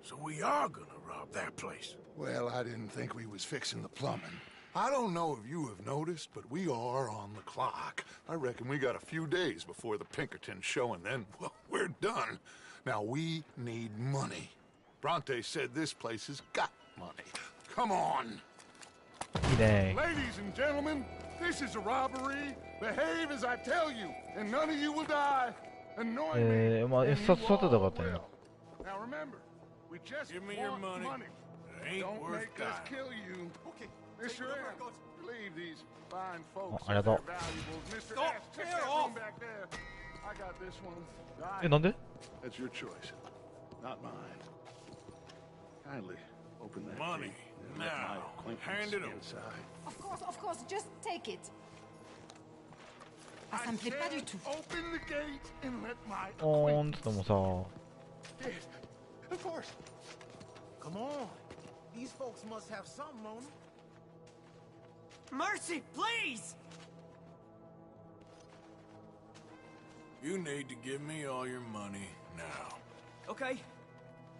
So we are gonna rob that place. Well, I didn't think we was fixing the plumbing. I don't know if you have noticed, but we are on the clock. I reckon we got a few days before the Pinkerton show, and then, well, we're done. Now, we need money. Bronte said this place has got money. Come on. Ladies and gentlemen, this is a robbery. Behave as I tell you, and none of you will die. Annoy me. まあ、外でよかったよ。 Now remember, we just Give me your want money. It ain't Don't worth make us dying. kill you. Okay. Mr. M, leave these fine folks Oh, and their arigato. valuables. Mr. Stop, S, check tear that off. room back there. I got this one. え、なんで？ That's your choice, not mine. Kindly open that Money. gate and let my Now. acquaintance Hand it over. inside. Of course, just take it. Ah, ça me plaît pas du tout. Open the gate and let my ーんってもさ、 Yes, of course. Come on. These folks must have something on them. Mercy, please! You need to give me all your money now. Okay,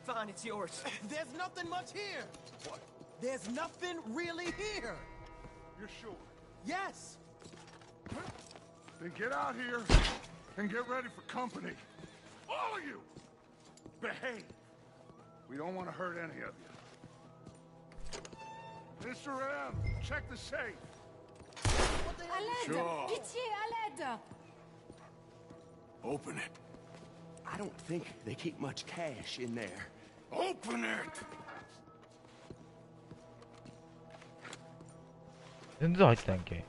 fine, it's yours. There's nothing much here. What? There's nothing really here. You're sure? Yes. Then get out here and get ready for company. All of you! Behave. We don't want to hurt any of you. Mr. M, check the safe. À l'aide! Sure. Pitié, à l'aide! Open it. I don't think they keep much cash in there. Open it! 全然入ってないんけ。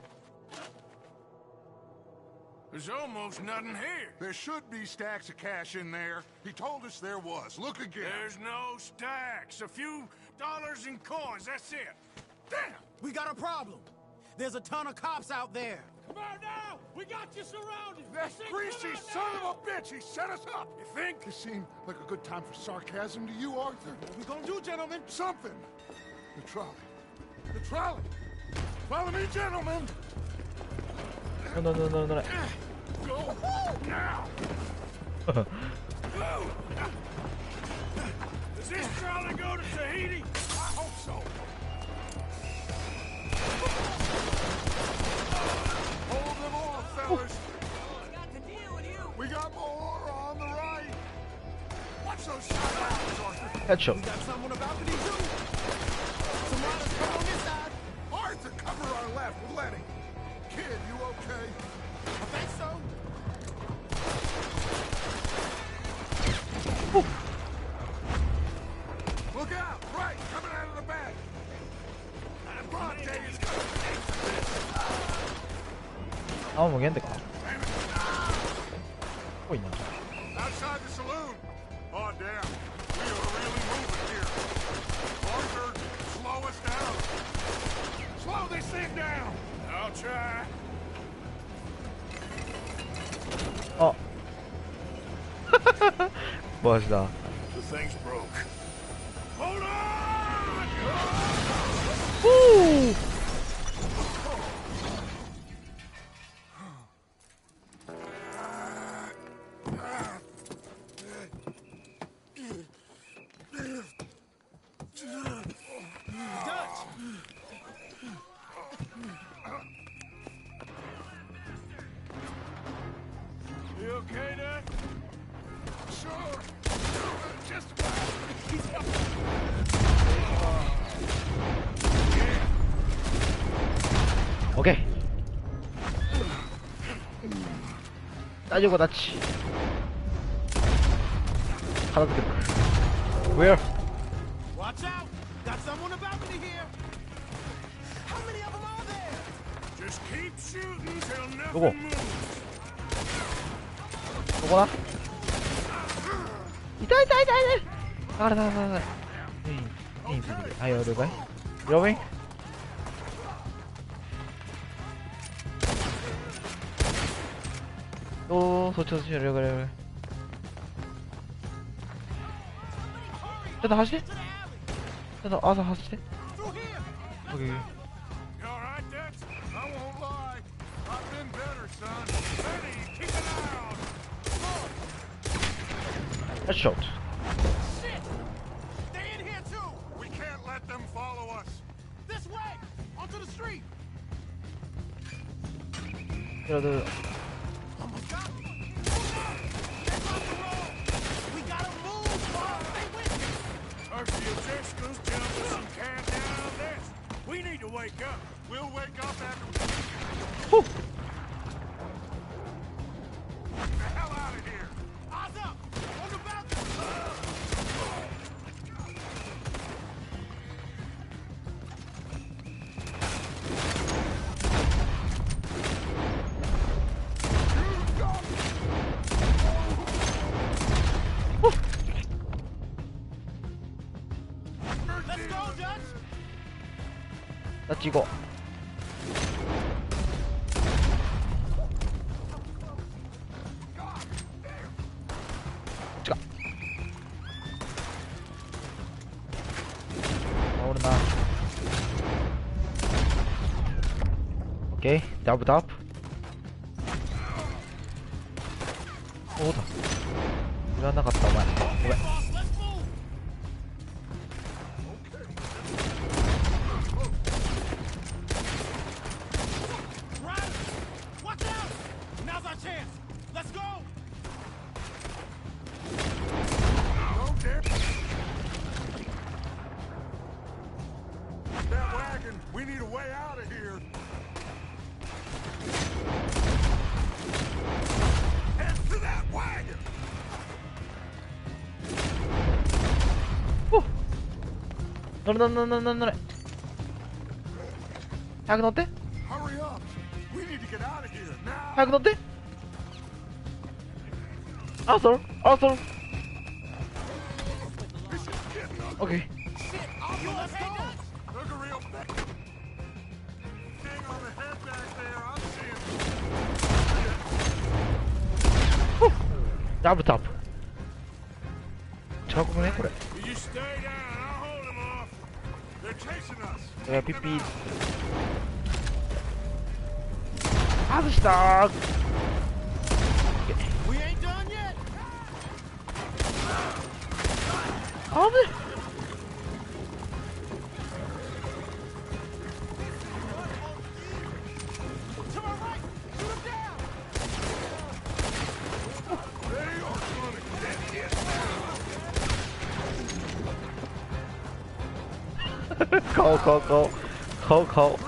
There's almost nothing here. There should be stacks of cash in there. He told us there was. Look again. There's no stacks. A few dollars in coins, that's it. Damn! We got a problem. There's a ton of cops out there. Come on now! We got you surrounded! That greasy son of a bitch! He set us up! You think? This seemed like a good time for sarcasm to you, Arthur? What we gonna do, gentlemen? Something! The trolley. The trolley! Follow me, gentlemen! No. Go now! Does this trolley go to Tahiti? I hope so. Hold them off, fellas. We got more on the right. Watch those shots, Arthur. Headshot. We got someone about to do. Some riders come on this side. Arthur, cover our left with Lenny. Kid, you okay? I think so. Look out! Right, coming out of the back. Bronte is gonna pay for this. あ、もう限定か。ぽいな。 Outside the saloon. Oh, damn. We are really moving here. Arthur, slow us down. Slow this thing down. I'll try. あ。マジだ。 The thing's broke. Hold on! Woo! You okay, Dad? Sure. Just about. OK。大丈夫だっち。片付ける。Where? Watch out! Got someone about me here. How many of them are there? Just keep shooting till どこ nothing moves. どこだ痛い。あれだ。いいついてる。はい、了解。了解。おー、そっち、了解。ちょっと走って。ちょっと朝走って。オッケー。You all right, Dutch? I won't lie. I've been better, son. Ready, keep it out. Headshot. Shit! Stay in here too. We can't let them follow us. This way, onto the street. やる。Oh my God! We gotta move, Bob. Stay with me. Our Francesco's telling us some calm down on this. We need to wake up. We'll wake up after we... Get the hell out of here. Eyes up! On the balcony! Let's go, Dutch! タッチ行こう。違う。おるな。オッケー、ダブダブ。おうだ。いらなかったお前。ごめん。We need a way out of here. Head to that wagon. 乗れ乗れ乗れ乗れ乗れ。早く乗って。Hurry up. We need to get out of here now. 早く乗って。あ、そろあ、そろ。オッケー。You let's go. Look a real thing on the head back there. I'm seeing. ダブルタップ。近くねこれ。You just stay down. I'll hold them off. They're chasing us. ピッピー。外したー。We ain't done yet. あぶ。顔顔顔顔顔。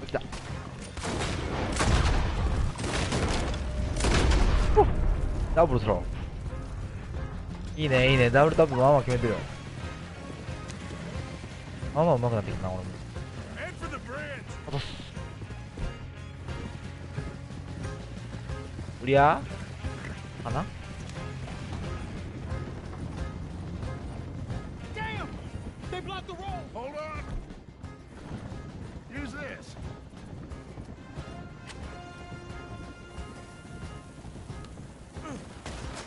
来た。ダブルスロー。いいねいいね、ダブルタップまあまあ決めてるよ。まあまあ上手くなってきたな俺も。落とす。クリアかな。They blocked the road. Hold on. Use this.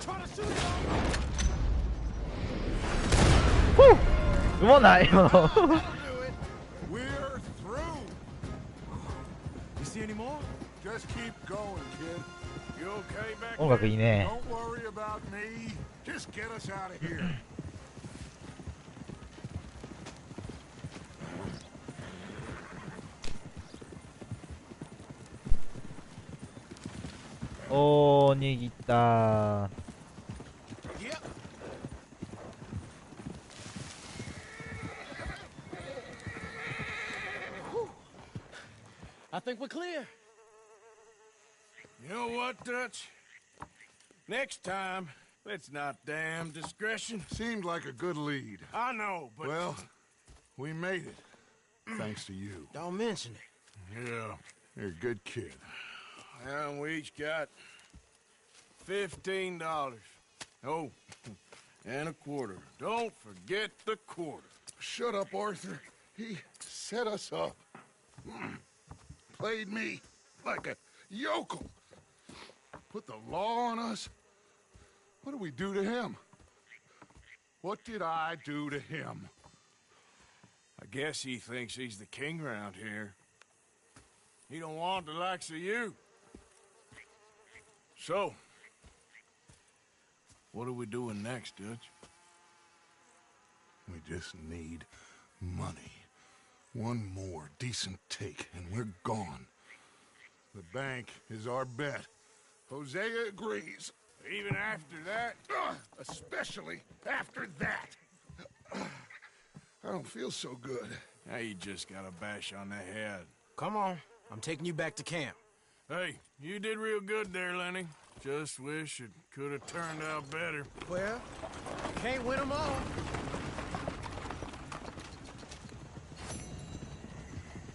Try to shoot it off. うまない今の。We're through. You see any more? Just keep going, kid. You okay back there? 音楽いいね。 Don't worry about me. Just get us out of here. おー、握ったー。I think we're clear. You know what, Dutch? Next time, let's not damn discretion. Seemed like a good lead. I know, but... Well, we made it. Thanks to you. Don't mention it. Yeah, you're a good kid. And we each got $15. Oh, And a quarter. Don't forget the quarter. Shut up, Arthur. He set us up. Played me like a yokel. Put the law on us. What did we do to him? What did I do to him? I guess he thinks he's the king around here. He don't want the likes of you. So, what are we doing next, Dutch? We just need money. One more decent take, and we're gone. The bank is our bet. Hosea agrees. Even after that? Especially after that. I don't feel so good. Now you just got a bash on the head. Come on. I'm taking you back to camp. Hey, you did real good there, Lenny. Just wish it could have turned out better. Well, can't win them all.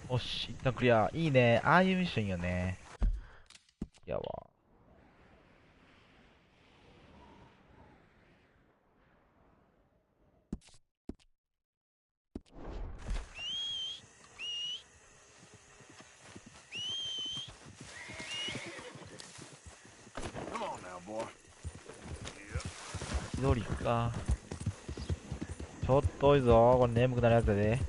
おし、一旦クリア。いいね。ああいうミッションいいよね。いやわ。自撮りか。ちょっと多いぞ。これ眠くなるやつだで。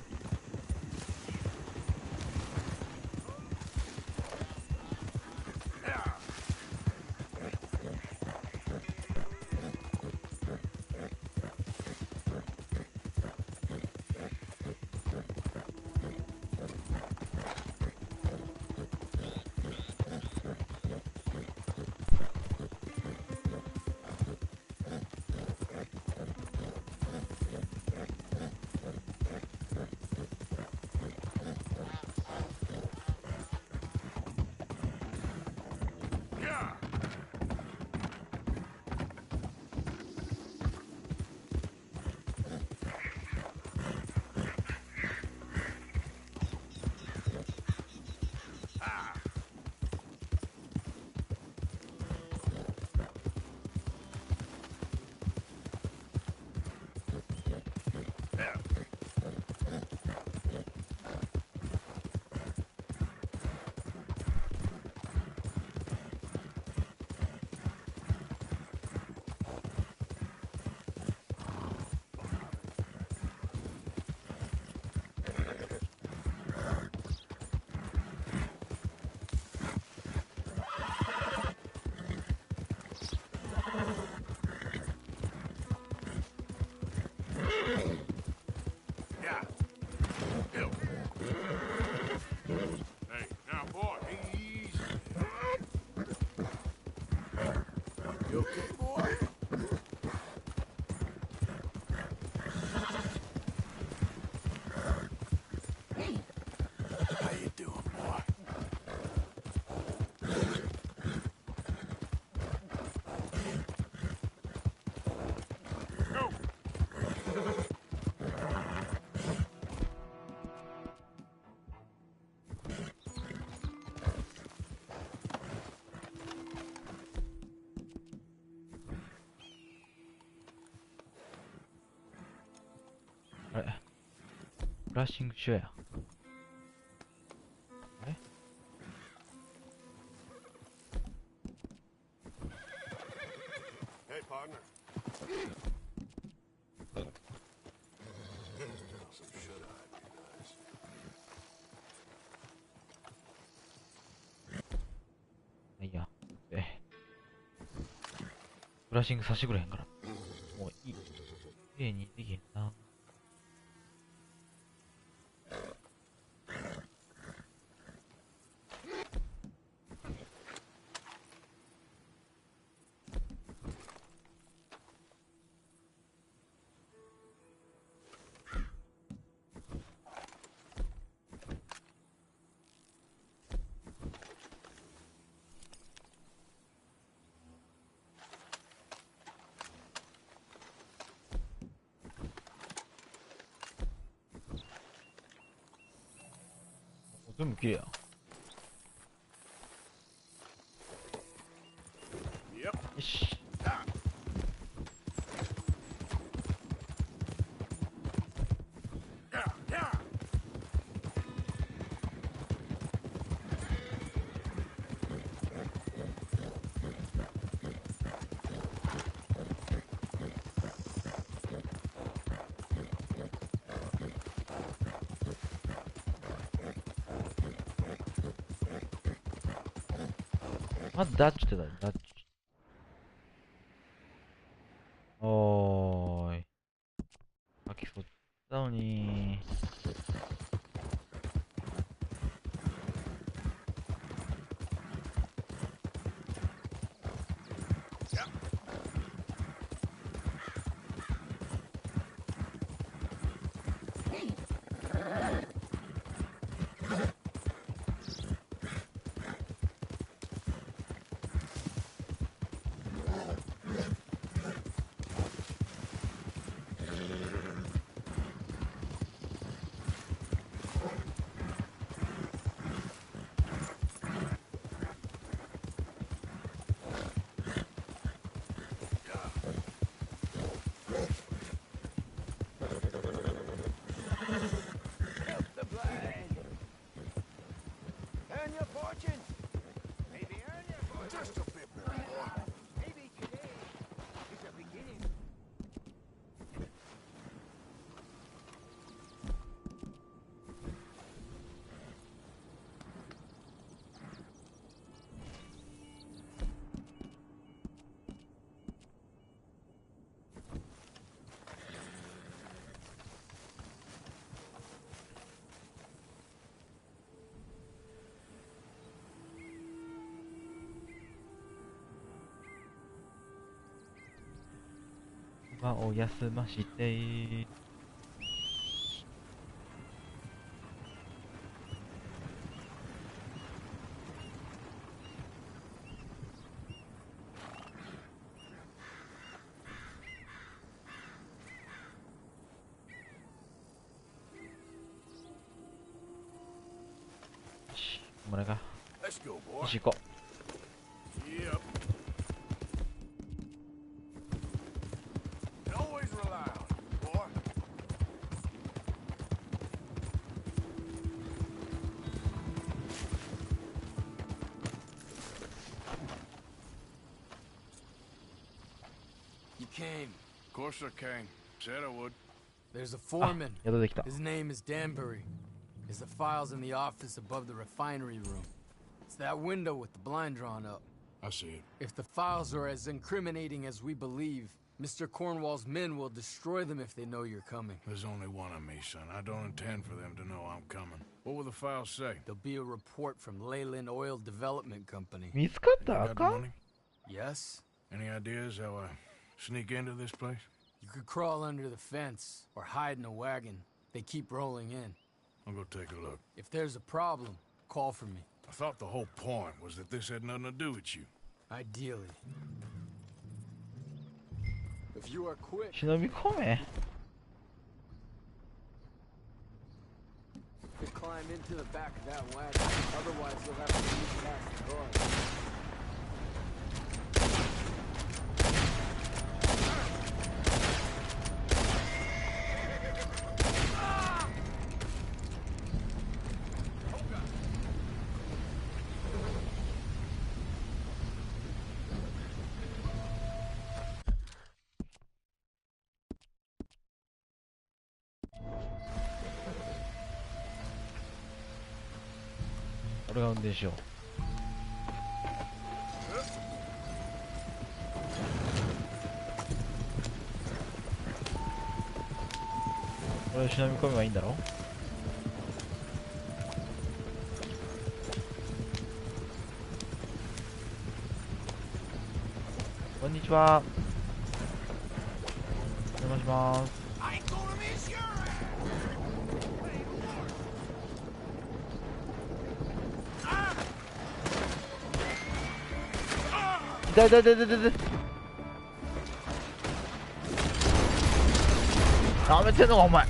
あれブラッシングしようや。あれ Hey, partner. So should I be nice? いいや。ブラッシングさしてくれへんから。もういい。綺麗にできへんな。全部綺麗や。よし。まずダッチって誰？ダッチ。おーい。あきそっちなのに。Earn your fortune. Maybe earn your fortune. Just a bit more, boy. Maybe today is a beginning.場を休ましてこれが Let's go, よ boy. し行こ Yep. And always rely on it, boy. You came. Of course I came. Said I would. There's a foreman. う。宿できた。 His name is Danbury. There's the files in the office above the refinery room. It's that window with the blind drawn up. I see it. If the files are as incriminating as we believe, Mr. Cornwall's men will destroy them if they know you're coming. There's only one of me, son. I don't intend for them to know I'm coming. What will the files say? There'll be a report from Leyland Oil Development Company. 見つかっ You た got あ the かん money? Yes? Any ideas how I sneak into this place? You could crawl under the fence or hide in a wagon. They keep rolling in. I'll go take a look. If there's a problem, call for me. I thought the whole point was that this had nothing to do with you. Ideally. If you are quick, 忍び込め。 you could climb into the back of that wagon. Otherwise, you'll have to sneak past the guard.俺が運転しよう。これ忍び込めばいいんだろ。こんにちは。お邪魔します。 I ain't gonna miss your ass! 痛い痛い痛い痛い痛い痛い。なめてんのかお前。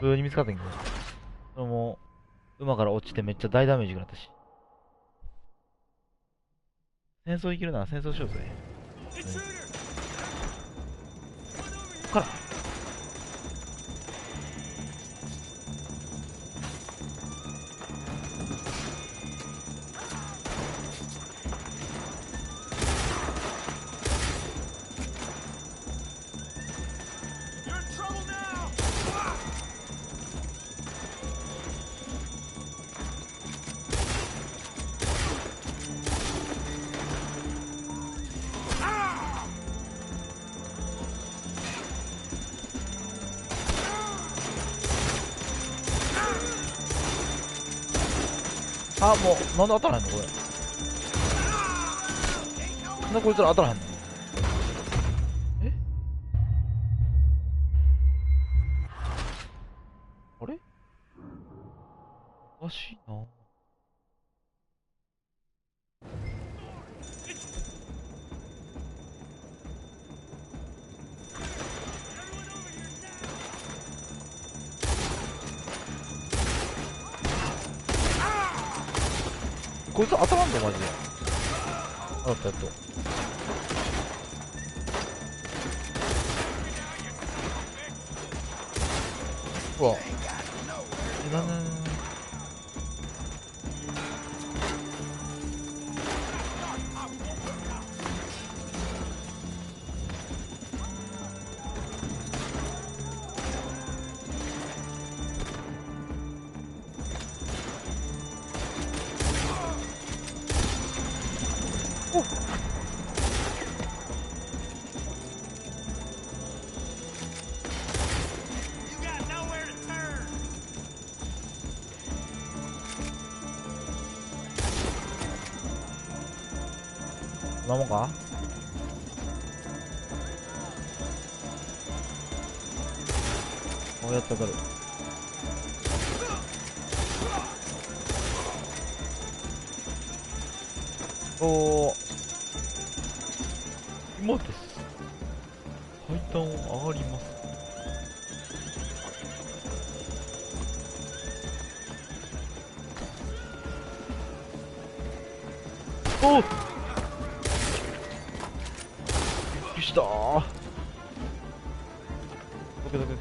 普通に見つかったんやけど、それも馬から落ちてめっちゃ大ダメージがあったし。戦争生きるなら戦争しようぜ。こっからあ、もう、なんで当たらへんのこれ。なんでこいつら当たらへんの。え、あれおかしいな。こいつ当たらんのマジで。当たったやっと。うわ。なんこんなもんか。こうやって当たる。おお。今です。階段を上がります。おお。びっくりしたー。どけどけ。こ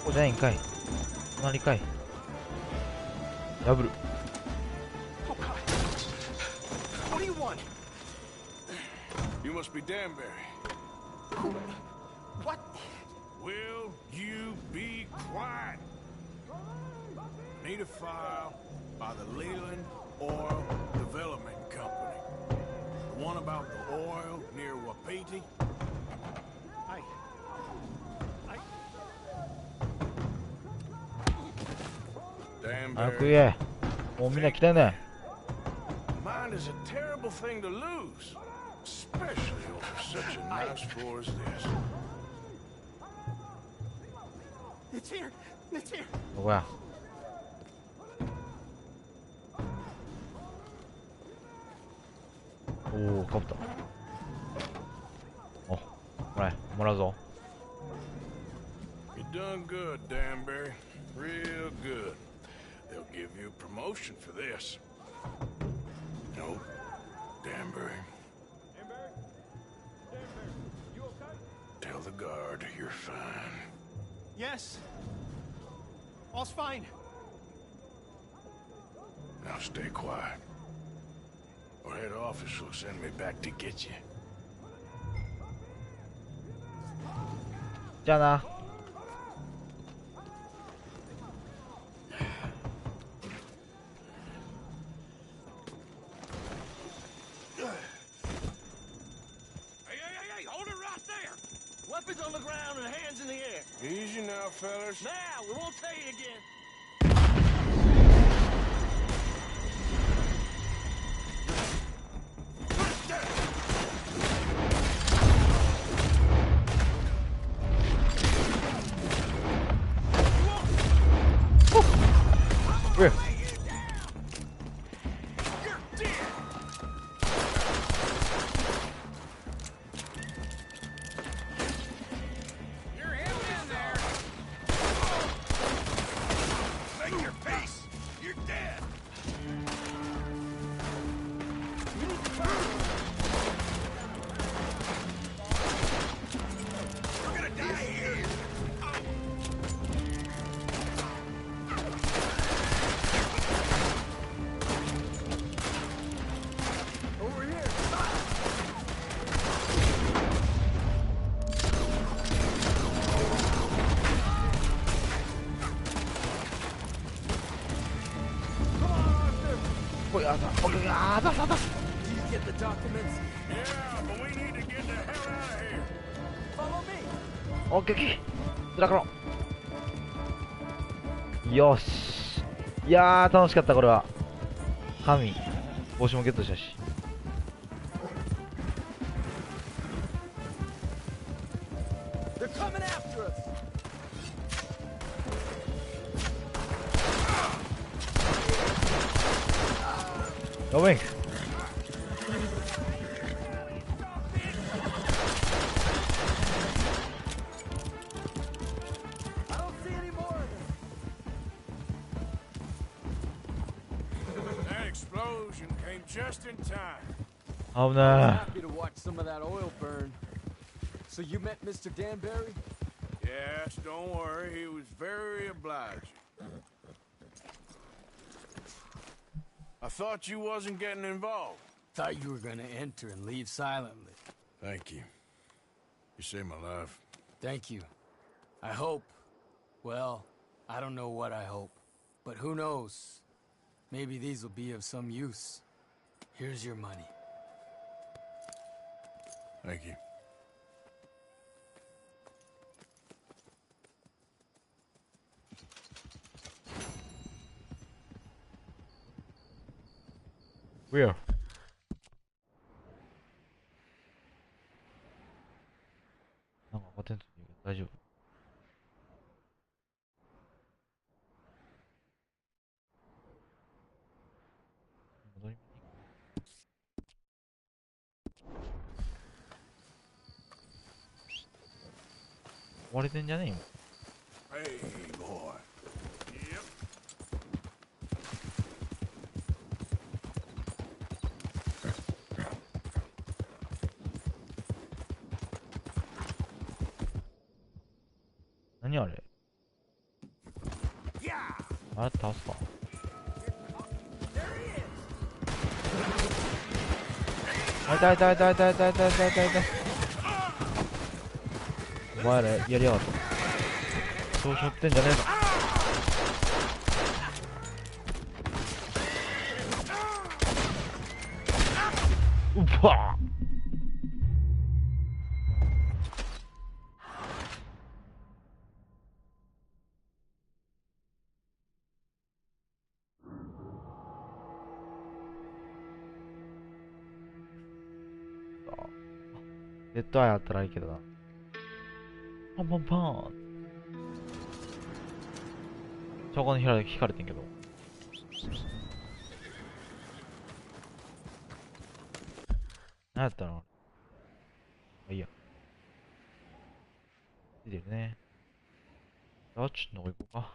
こじゃないんかい。隣かい。破る。What do you want? You must be Danbury. What? Will you be quiet? Need a file by the Leland Oil Development Company. The one about the oil near Wapiti?早く言え。もうみんな来てんねん。 Mine is a terrible thing to lose, especially over such a nice floor as this. It's here. It's here. どこや。おお、かぶった。お、もらうぞ。 You done good, Danbury. Real good. They'll give you a promotion for this. No, Danbury. Tell the guard you're fine. Yes. All's fine. Now stay quiet. Or head office will send me back to get you. じゃあな。 Weapons on the ground and hands in the air. Easy now, fellas. Now, we won't tell you again. Where? これあだ、オッケー、あだ、あだ。You get the documents? Yeah, but we need to get the hell out of here. Follow me. オッケー、オッケー。ドラコロン。よし。いやー、楽しかった、これは。神。帽子もゲットしたし。They're coming after us. No wing. I don't see any more of them. That explosion came just in time. Oh I'm no. happy to watch some of that oil burn. So you met Mr. Danbury? Yes, don't worry. He was very obliging. I thought you wasn't getting involved. Thought you were gonna enter and leave silently. Thank you. You saved my life. Thank you. I hope. Well, I don't know what I hope. But who knows? Maybe these will be of some use. Here's your money. Thank you. Where? なんか赤点ついてるけど大丈夫？戻りに追われてんじゃねえよ。Hey, boy. Yep. 何あれ？あれ倒すか？あ、痛い痛い痛い痛い痛い痛い痛い痛い痛い。お前らやりやがった。調子乗ってんじゃねえぞ。うっわー。デッドアイあったらいいけどな。パンパンパン。そこに引かれてんけど。何やったの？あ、いいや。出てるね。あ、ちょっと行こうか。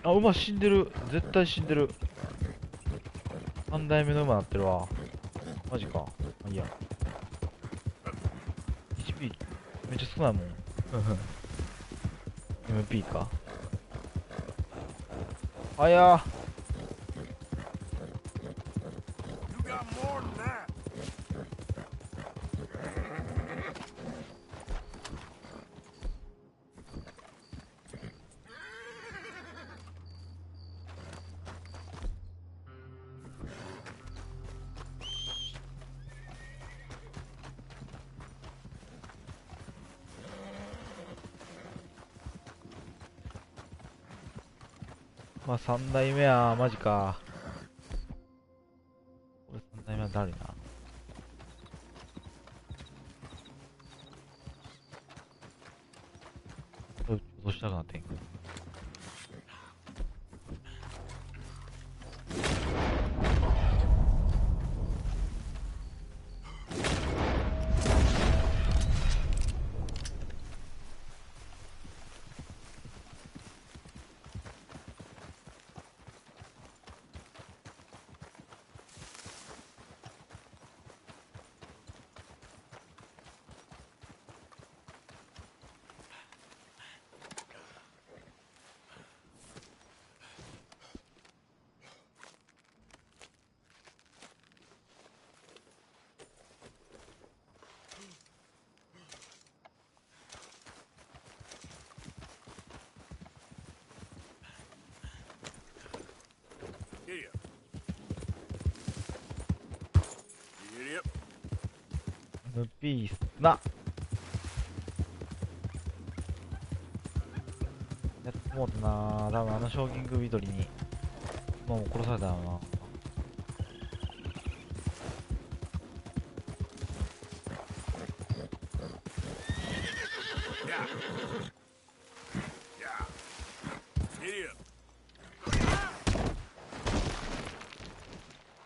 あ、馬死んでる。絶対死んでる。3代目の馬なってるわ。マジか。あ、いいや。HP めっちゃ少ないもん。MP か。あやー。You got more than that. まあ3代目はマジか。これ3代目は誰な。落としたくなってんか。Idiot. Idiot. ピースな。やってもうたな。多分あの賞金首取りにもう殺されたよな。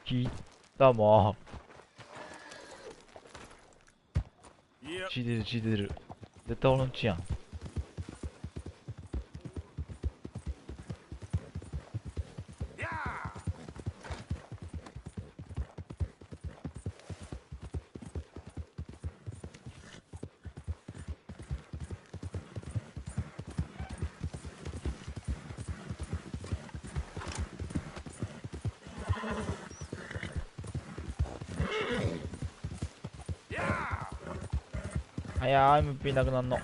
聞いたもん。血出る血出る。絶対俺の血やん。あやー MP なくなんの。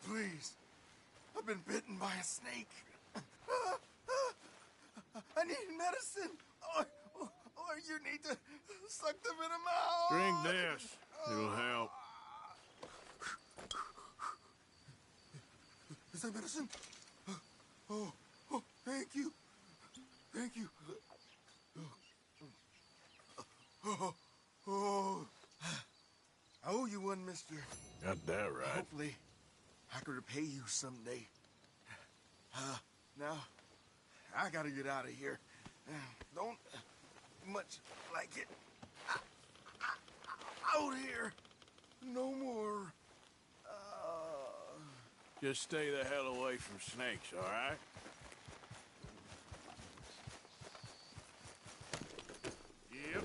Please. I've been bitten by a snake. I need medicine. Or you need to suck the venom out. Drink this. It'll help. Is that medicine? Oh, thank you. Thank you. Oh. I owe you one, mister. Got that right. Hopefully, I could repay you someday. Now, I gotta get out of here. Don't much like it. Out here. No more. Just stay the hell away from snakes, all right? Yep.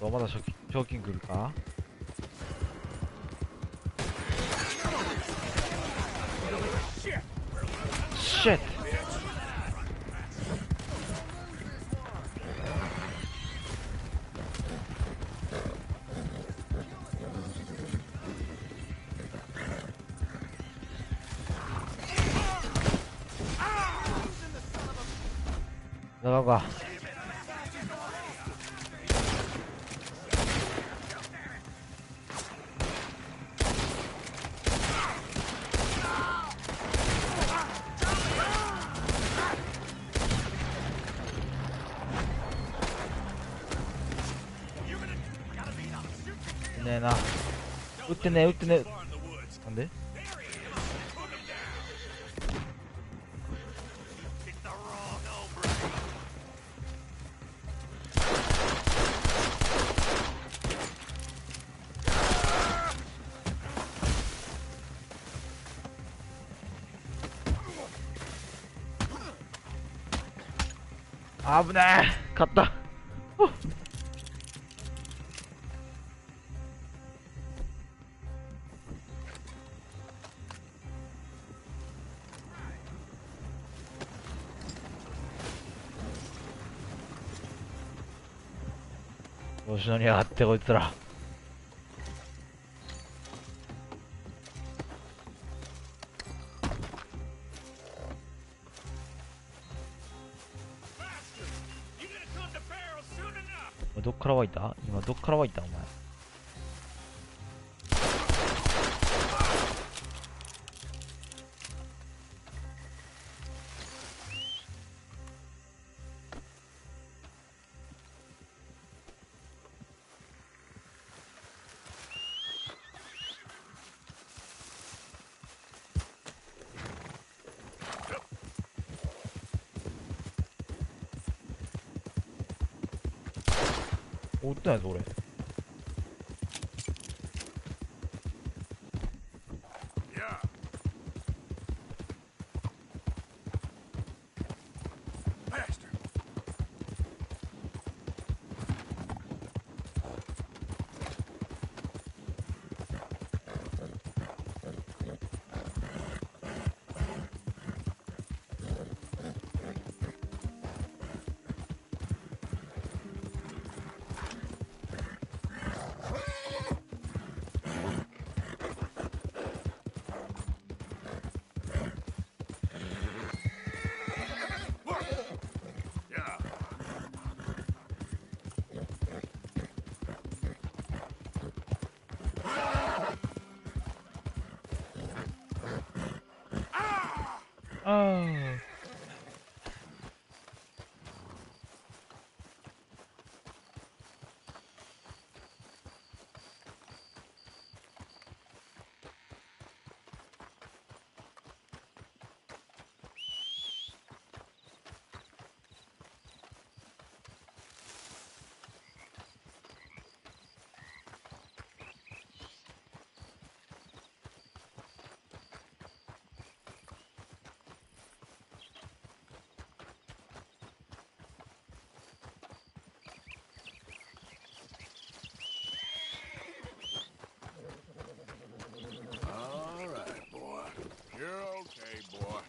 まだ賞金来るか。シェット。だがか。ねえな。撃ってねえ撃ってねえ。なんで。危ねえ。勝った。調子乗りやがってこいつら。どっから湧いた？今どっから湧いたお前。撃ってないぞ俺。あAll right, boy. You're okay, boy.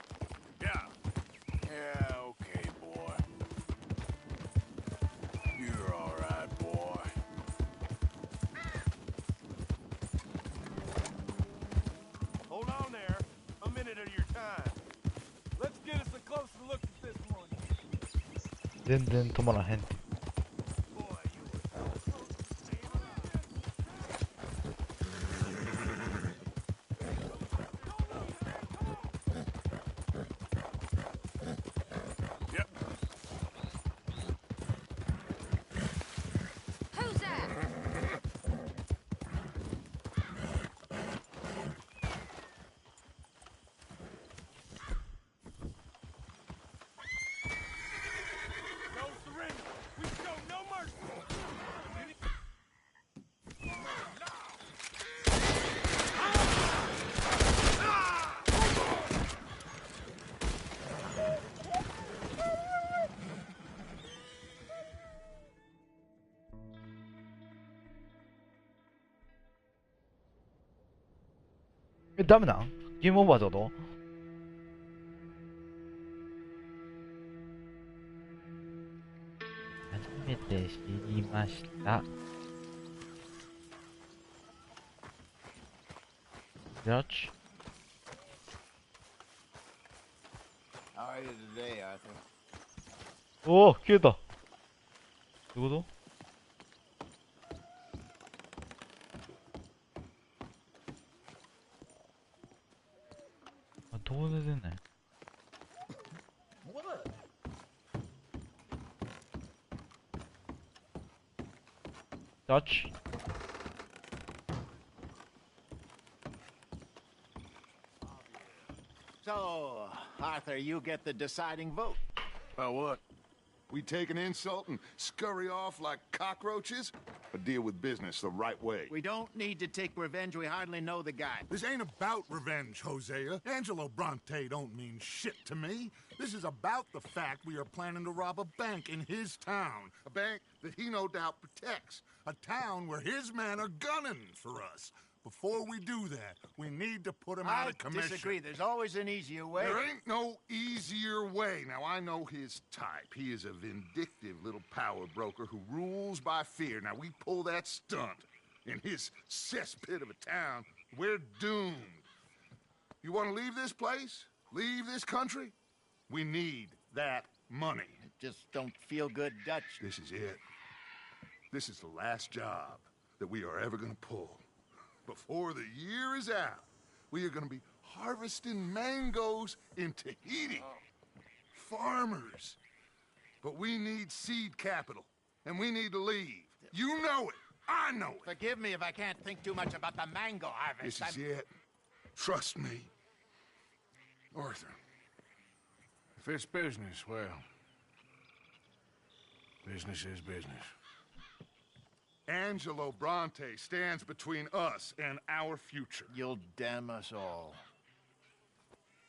Yeah. Yeah, okay, boy. You're all right, boy. Hold on there. A minute of your time. Let's get us a closer look at this one. 全然止まらへん。Who's that? No surrender. We show no mercy.え、ダメなん？ゲームオーバーってこと？初めて知りました。Dutch? How are you today, Arthur? おお、消えた。どういうこと？あ、どこで出んねん。What? Dutch? So, Arthur, you get the deciding vote. About what? We take an insult and scurry off like cockroaches? Or deal with business the right way? We don't need to take revenge. We hardly know the guy. This ain't about revenge, Hosea. Angelo Bronte don't mean shit to me. This is about the fact we are planning to rob a bank in his town. A bank that he no doubt protects. A town where his men are gunning for us. Before we do that, we need to put him out of commission. I disagree. There's always an easier way. There ain't no easier way. Now, I know his type. He is a vindictive little power broker who rules by fear. Now, we pull that stunt in his cesspit of a town, we're doomed. You want to leave this place? Leave this country? We need that money. Just don't feel good, Dutch. This is it. This is the last job that we are ever gonna pull. Before the year is out, we are gonna be harvesting mangoes in Tahiti. Farmers. But we need seed capital, and we need to leave. You know it. I know it. Forgive me if I can't think too much about the mango harvest. This is it. Trust me. Arthur. If it's business, well, business is business. Angelo Bronte stands between us and our future. You'll damn us all.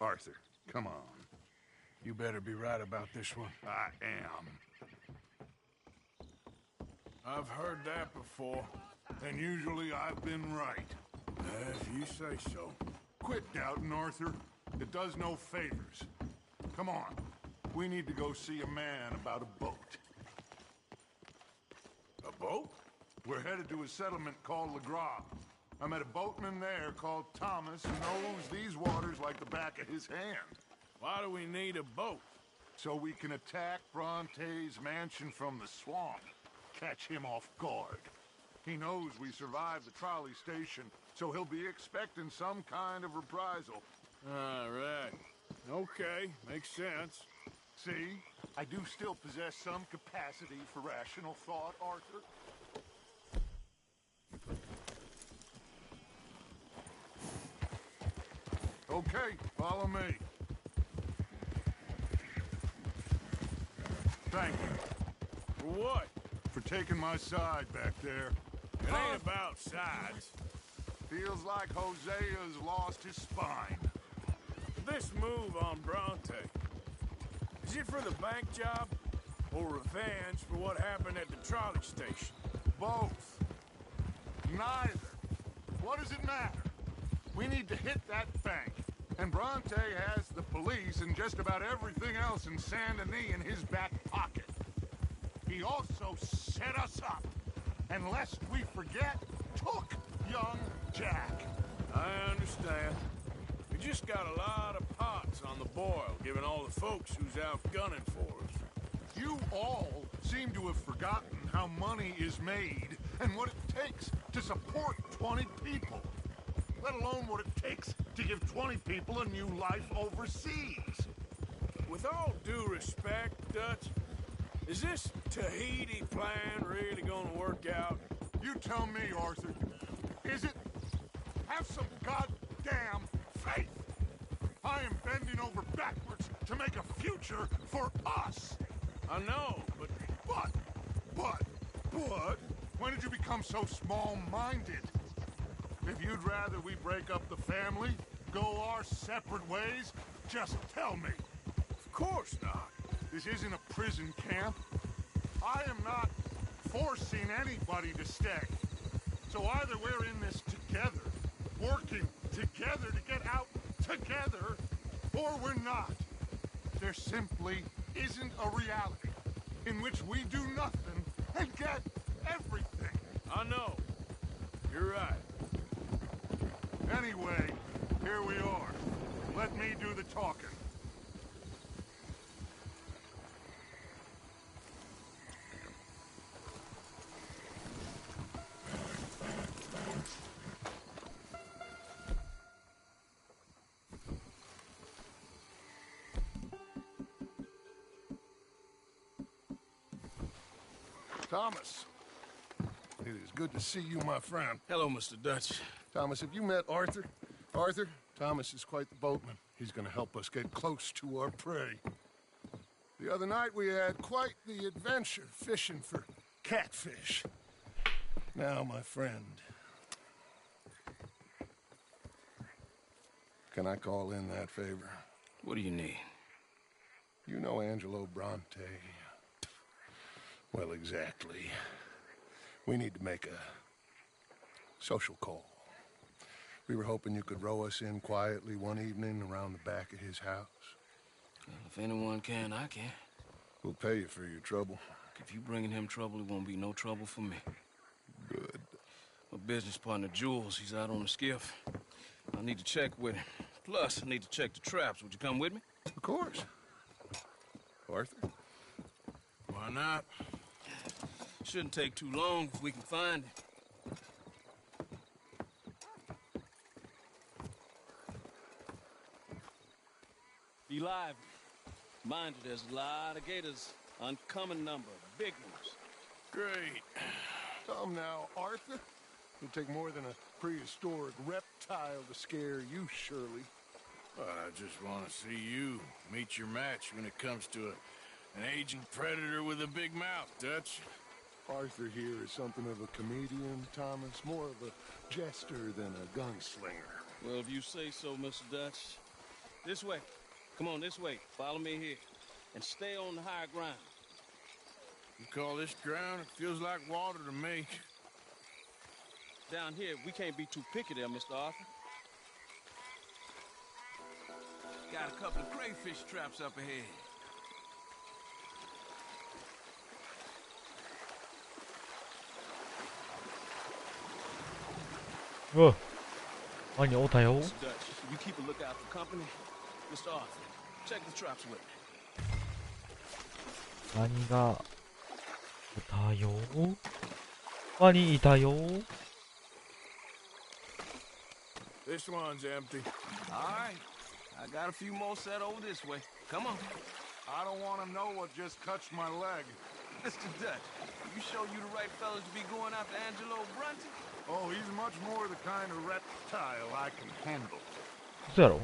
Arthur, come on. You better be right about this one. I am. I've heard that before. And usually I've been right. If you say so. Quit doubting, Arthur. It does no favors. Come on. We need to go see a man about a boat. A boat? We're headed to a settlement called Le Gras. I met a boatman there called Thomas who knows these waters like the back of his hand. Why do we need a boat? So we can attack Bronte's mansion from the swamp. Catch him off guard. He knows we survived the trolley station, so he'll be expecting some kind of reprisal. All right. Okay, makes sense. See? I do still possess some capacity for rational thought, Arthur. Okay, follow me. Thank you. For what? For taking my side back there. It ain't about sides. Feels like Hosea's lost his spine. This move on Bronte, is it for the bank job or revenge for what happened at the trolley station? Both. Neither. What does it matter? We need to hit that bank. And Bronte has the police and just about everything else in Saint Denis in his back pocket. He also set us up. And lest we forget, took young Jack. I understand. We just got a lot of pots on the boil, given all the folks who's out gunning for us. You all seem to have forgotten how money is made and what it takes to support 20 people. Let alone what it takes to give 20 people a new life overseas. With all due respect, Dutch, is this Tahiti plan really gonna work out? You tell me, Arthur. Is it? Have some goddamn faith. I am bending over backwards to make a future for us. I know, but... When did you become so small-minded? If you'd rather we break up the family, go our separate ways, just tell me. Of course not. This isn't a prison camp. I am not forcing anybody to stay. So either we're in this together, working together to get out together, or we're not. There simply isn't a reality in which we do nothing and get everything. I know. You're right. Anyway, here we are. Let me do the talking. Thomas. It is good to see you, my friend. Hello, Mr. Dutch. Thomas, have you met Arthur? Arthur, Thomas is quite the boatman. He's gonna help us get close to our prey. The other night we had quite the adventure fishing for catfish. Now, my friend, can I call in that favor? What do you need? You know Angelo Bronte. Well, exactly. We need to make a social call. We were hoping you could row us in quietly one evening around the back of his house. Well, if anyone can, I can. We'll pay you for your trouble. If you bringing him trouble, it won't be no trouble for me. Good. My business partner, Jules, he's out on the skiff. I need to check with him. Plus, I need to check the traps. Would you come with me? Of course. Arthur? Why not? Shouldn't take too long if we can find it. Be lively. Mind you, there's a lot of gators. Uncommon number. Big ones. Great. Come now, Arthur. It'll take more than a prehistoric reptile to scare you, Shirley. I just want to see you meet your match when it comes to an aging predator with a big mouth, Dutch. Arthur here is something of a comedian, Thomas. More of a jester than a gunslinger. Well, if you say so, Mr. Dutch. This way. Come on, this way. Follow me here. And stay on the higher ground. You call this ground? It feels like water to me. Down here, we can't be too picky there, Mr. Arthur. Got a couple of crayfish traps up ahead. 어. 아니, 오다요? Mr. Dutch, you keep a lookout for company. Mr. Arthur, check the traps with me. 아니가 오다요? 아니, 이다요? This one's empty. All right. I got a few more set over this way. Come on. I don't want to know what just touched my leg. Mr. Dutch, you sure you the right fellas to be going after Angelo Brunton? Oh, he's much more the kind of reptile I can handle. 진짜로?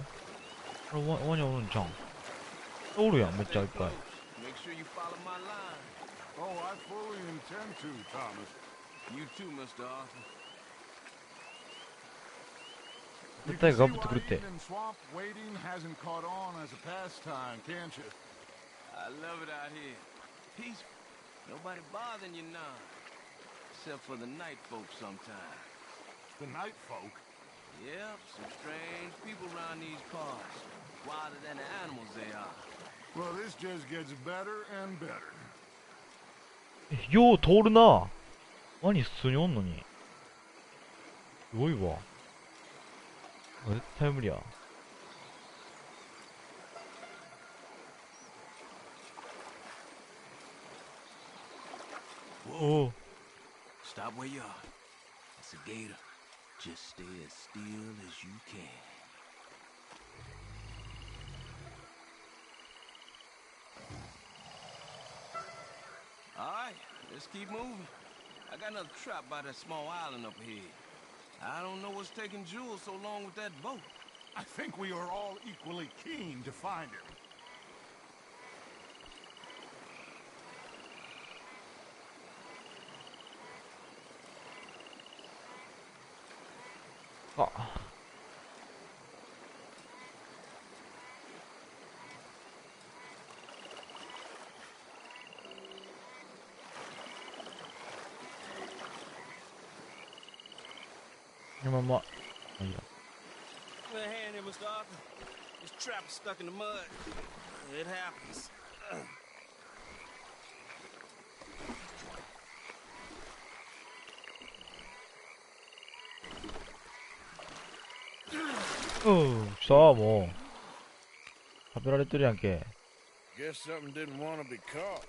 원이 오는 장. 떠오르야, 몇 짤 거야. Make sure you follow my line. Oh, I fully intend to, Thomas. You too, Mr. Arthur. 그때 가부터 그랬대. In swamp waiting hasn't caught on as a pastime, can't you? I love it out here. Peaceful. Nobody bothering you now. Except for the night folk sometimes. The night folk? Yep, some strange people around these parts. Wilder than the animals they are. Well, this just gets better and better. よう通るな。ワニ普通におんのに。すごいわ。絶対無理や。おお。 Stop where you are. It's a gator. Just stay as still as you can. All right, let's keep moving. I got another trap by that small island up here. I don't know what's taking Jules so long with that boat. I think we are all equally keen to find him. Oh, Give me a hand here, Mr. Arthur. This trap is stuck in the mud. It happens. 써 뭐. 食べられてるやんけ. Guess something didn't want to be caught.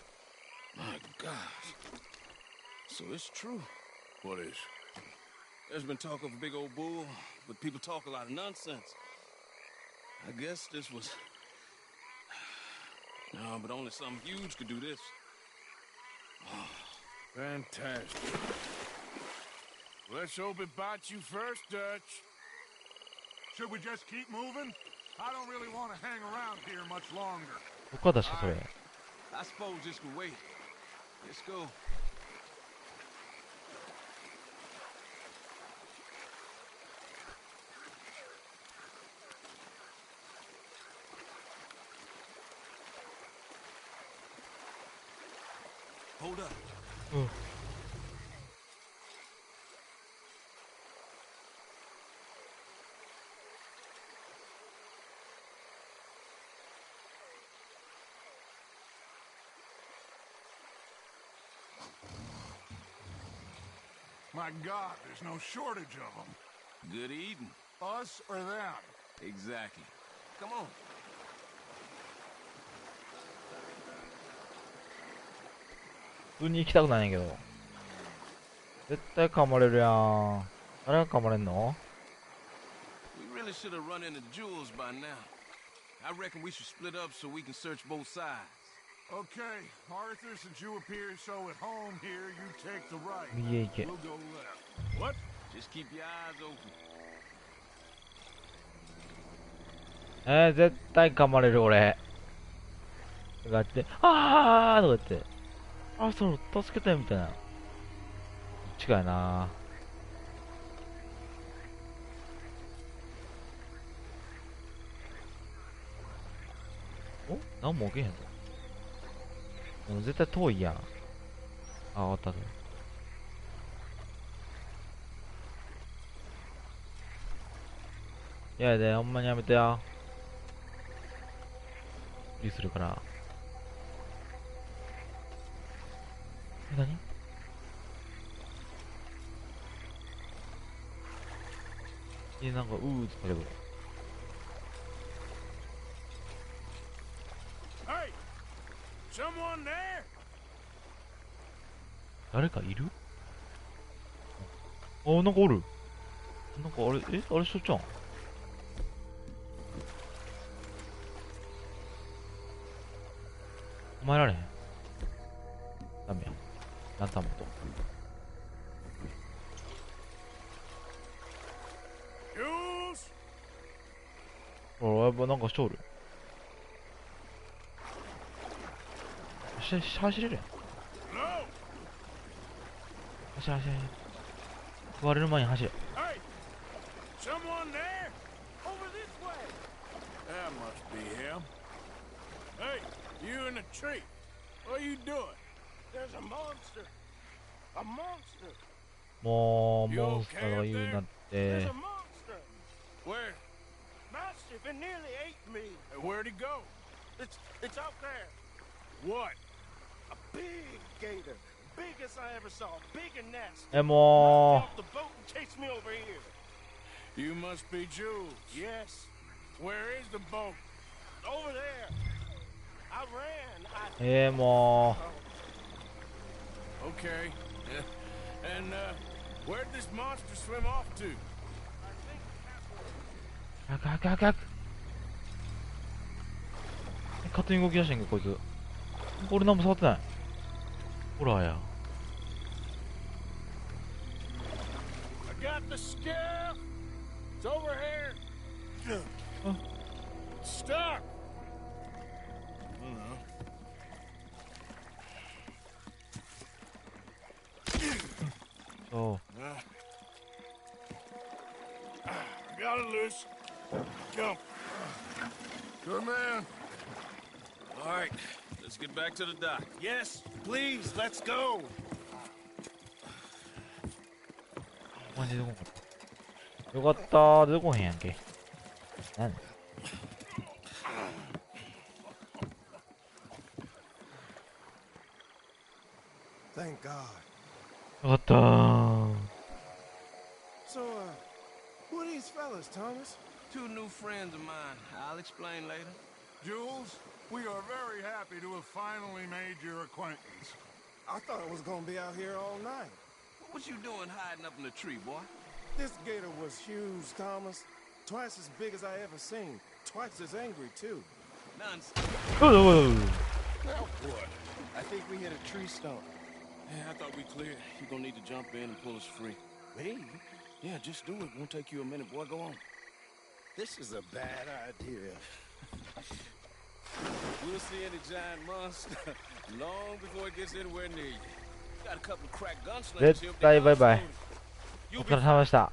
My gosh. So it's true. What is? There's been talk of a big old bull, but people talk a lot of nonsense. I guess this was... No, but only something huge could do this. Oh, fantastic. Let's hope it bites you first, Dutch. Should we just keep moving? I don't really want to hang around here much longer. I suppose this could wait. Let's go. Hold up. My God, there's no shortage of them. Good eating. Us or them? Exactly. Come on. 눈이行きたくないんやけど.絶対噛まれるやん。誰が噛まれんの？ We really should have run into Jules by now. I reckon we should split up so we can search both sides. Okay, Arthur, since you appear so at home here, you take the right. Yeah, yeah. We'll go left. What? Just keep your eyes open. 絶対噛まれる俺。とか言って、あーとか言って、あ、そう、助けてみたいな。違うな。お？なんも起きへんぞ。もう絶対遠いやん。あ、終わったぞ。いやで、ほんまにやめてや。びっくりするから。何？なんか、ーって叫ぶ。Hey! Someone there? 誰かいる？あ、なんかおる。なんかあれ、あれしょちゃん。お前られへん。ダメや。ランタンもと。おい、なんかしとる。走れるやん。走れ。食われる前に走れ。Hey! Someone there? Over this way! That must be him. Hey, you in the tree. What are you doing? There's a monster. A monster. もう、モンスターが言うなって。There's a monster. Where? Massive, it nearly ate me. And where'd he go? It's out there. What? A big gator. Biggest I ever saw. Big and nasty. もう。Off the boat and chased me over here. You must be Jules. Yes. Where is the boat? Over there. I ran. もう。Okay. And where'd this monster swim off to? 早く。勝手に動き出してんか、こいつ。俺何も触ってない。ほらや。I got the skiff. It's over here. Stuck. Oh. Got it loose. Jump. Good man. All right, let's get back to the dock. Yes, please, let's go. マジでよかったー、出てこへんやんけ。何？ Thank God. よかったー。 So, who are these fellas, Thomas? Two new friends of mine. I'll explain later. Jules, we are very happy to have finally made your acquaintance. I thought I was gonna be out here all night. What you doing hiding up in the tree, boy? This gator was huge, Thomas. Twice as big as I ever seen. Twice as angry, too. Nonsense. Now what? I think we hit a tree stump. Yeah, I thought we cleared. You're gonna need to jump in and pull us free. Me? Yeah, just do it. Won't take you a minute, boy. Go on. This is a bad idea. We'll see any giant monster long before it gets anywhere near you. Got a couple of crack gunslingers here. 絶対バイバイ。お疲れ様でした。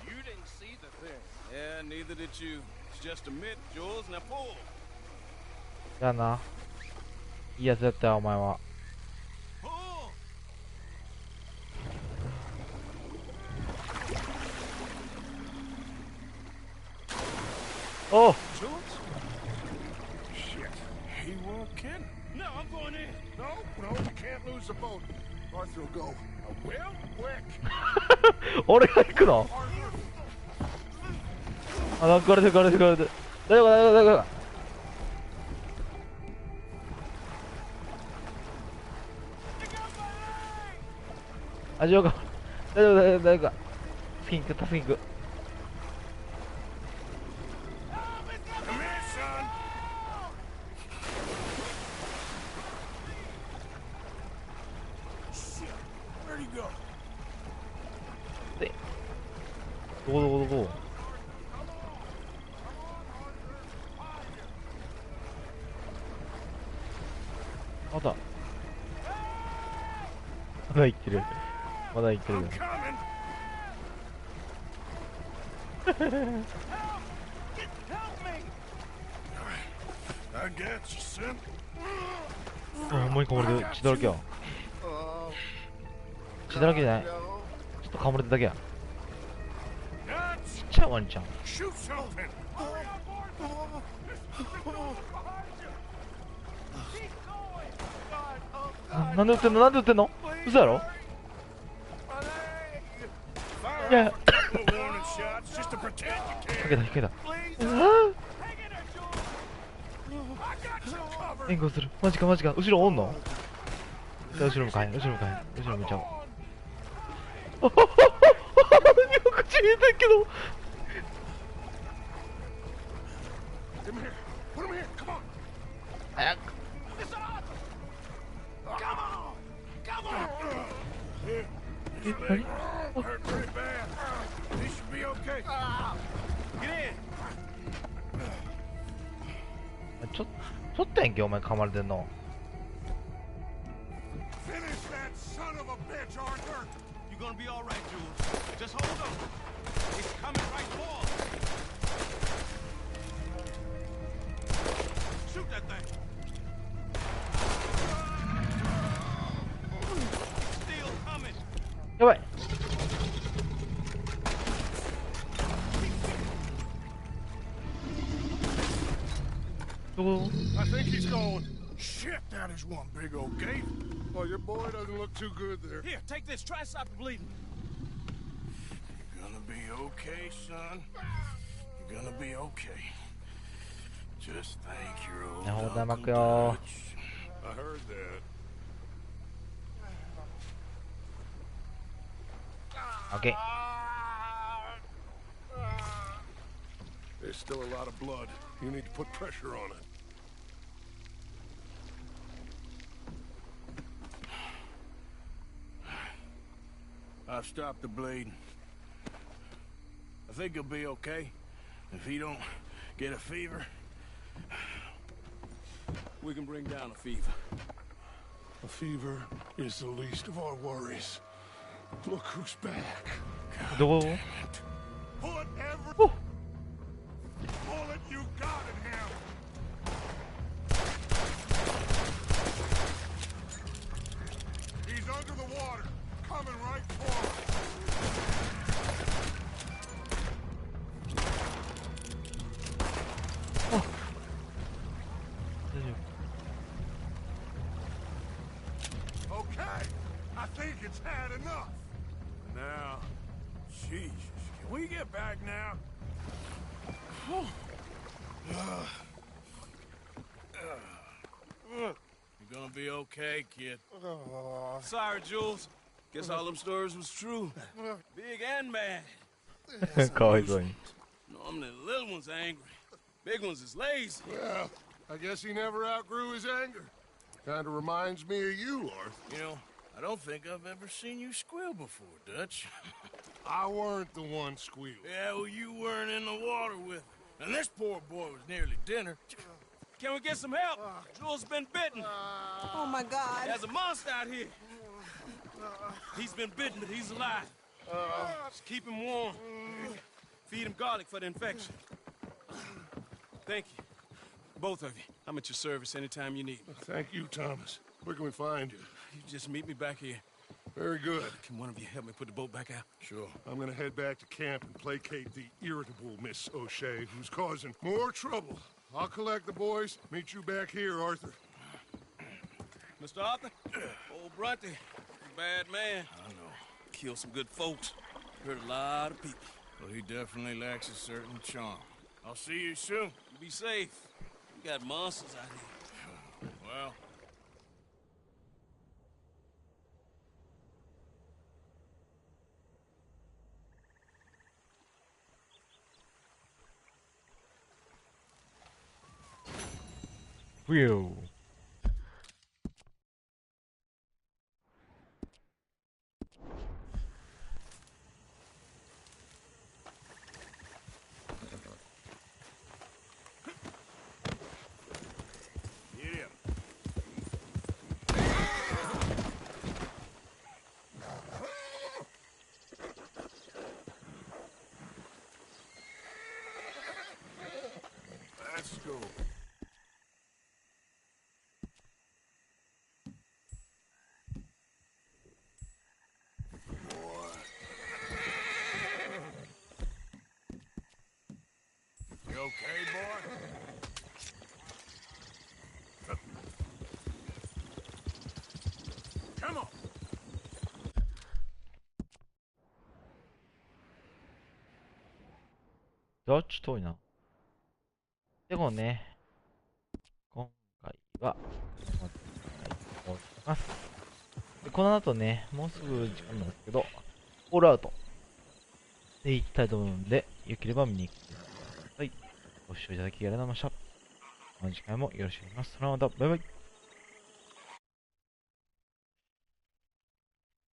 You didn't see the thing. Yeah, neither did you. It's just a myth, Jules. Now pull. じゃあな。いいやつやったよ、お前は。おう。 Shit. He won't kidding. No, I'm going in. No, you can't lose the boat. Arthur will go. Well, quick. 俺が行くの？あ、なんか食われて。大丈夫。あ、ジョーか。大丈夫大丈夫か。助けに行く助けに行く。で、どこどこどこ。まだ生きてる。まだ生きてる。あ、ほんまに噛まれてる。血だらけや。血だらけじゃない。ちょっと噛まれてるだけや。ちっちゃいワンちゃん。なんで撃ってんのなんで撃ってんの嘘やろ。いやかけたかけた。援護する。マジかマジか。後ろおんの。後ろ向かへん後ろ向かへん後ろ向いちゃおう。よくち見えたけど。早く。え、何？ちょっとやんけお前噛まれてんの。You're gonna be all right, Jules. Just hold on. It's coming right for us. Shoot that thing. Still coming. やばい。どこ？ I think he's going. Shit, that is one big old gate. Well, your boy doesn't look too good there. Here, take this. Try to stop the bleeding. You're gonna be okay, son. You're gonna be okay. Just thank your old なるほど、 Uncle 巻くよ。 I heard that. Okay. There's still a lot of blood. You need to put pressure on it. I've stopped the bleeding. I think he'll be okay. If he don't get a fever, we can bring down a fever. A fever is the least of our worries. Look who's back. Do Put every bullet you got in him. He's under the water, coming right for us. Okay, I think it's had enough. Now, Jesus, can we get back now? You're gonna be okay, kid. Sorry, Jules. Guess all them stories was true. Big and bad. かわいそうに。 Normally the little ones are angry. Big ones is lazy. Well, I guess he never outgrew his anger. Kinda reminds me of you, Arthur. You know, I don't think I've ever seen you squeal before, Dutch. I weren't the one squealing. Yeah, well, you weren't in the water with him. And this poor boy was nearly dinner. Can we get some help? Jules been bitten. Oh my God. There's a monster out here. He's been bitten, but he's alive. Just keep him warm. Feed him garlic for the infection. Thank you. Both of you. I'm at your service anytime you need me. Thank you, Thomas. Where can we find you? You just meet me back here. Very good. Can one of you help me put the boat back out? Sure. I'm gonna head back to camp and placate the irritable Miss O'Shea, who's causing more trouble. I'll collect the boys. Meet you back here, Arthur. Mr. Arthur? Old Brunty. Bad man. I know. Killed some good folks. Hurt a lot of people. Well, he definitely lacks a certain charm. I'll see you soon. You be safe. We got monsters out here. Well, ふよLet's go. You okay, boy? Come on. どっち遠いな。でもね、今回は、ここまでしたいと思います。でこの後ね、もうすぐ時間なんですけど、オールアウトで行きたいと思うので、よければ見に来てください。ご視聴いただきありがとうございました。この次回もよろしくお願いします。それではまた、バイバイ。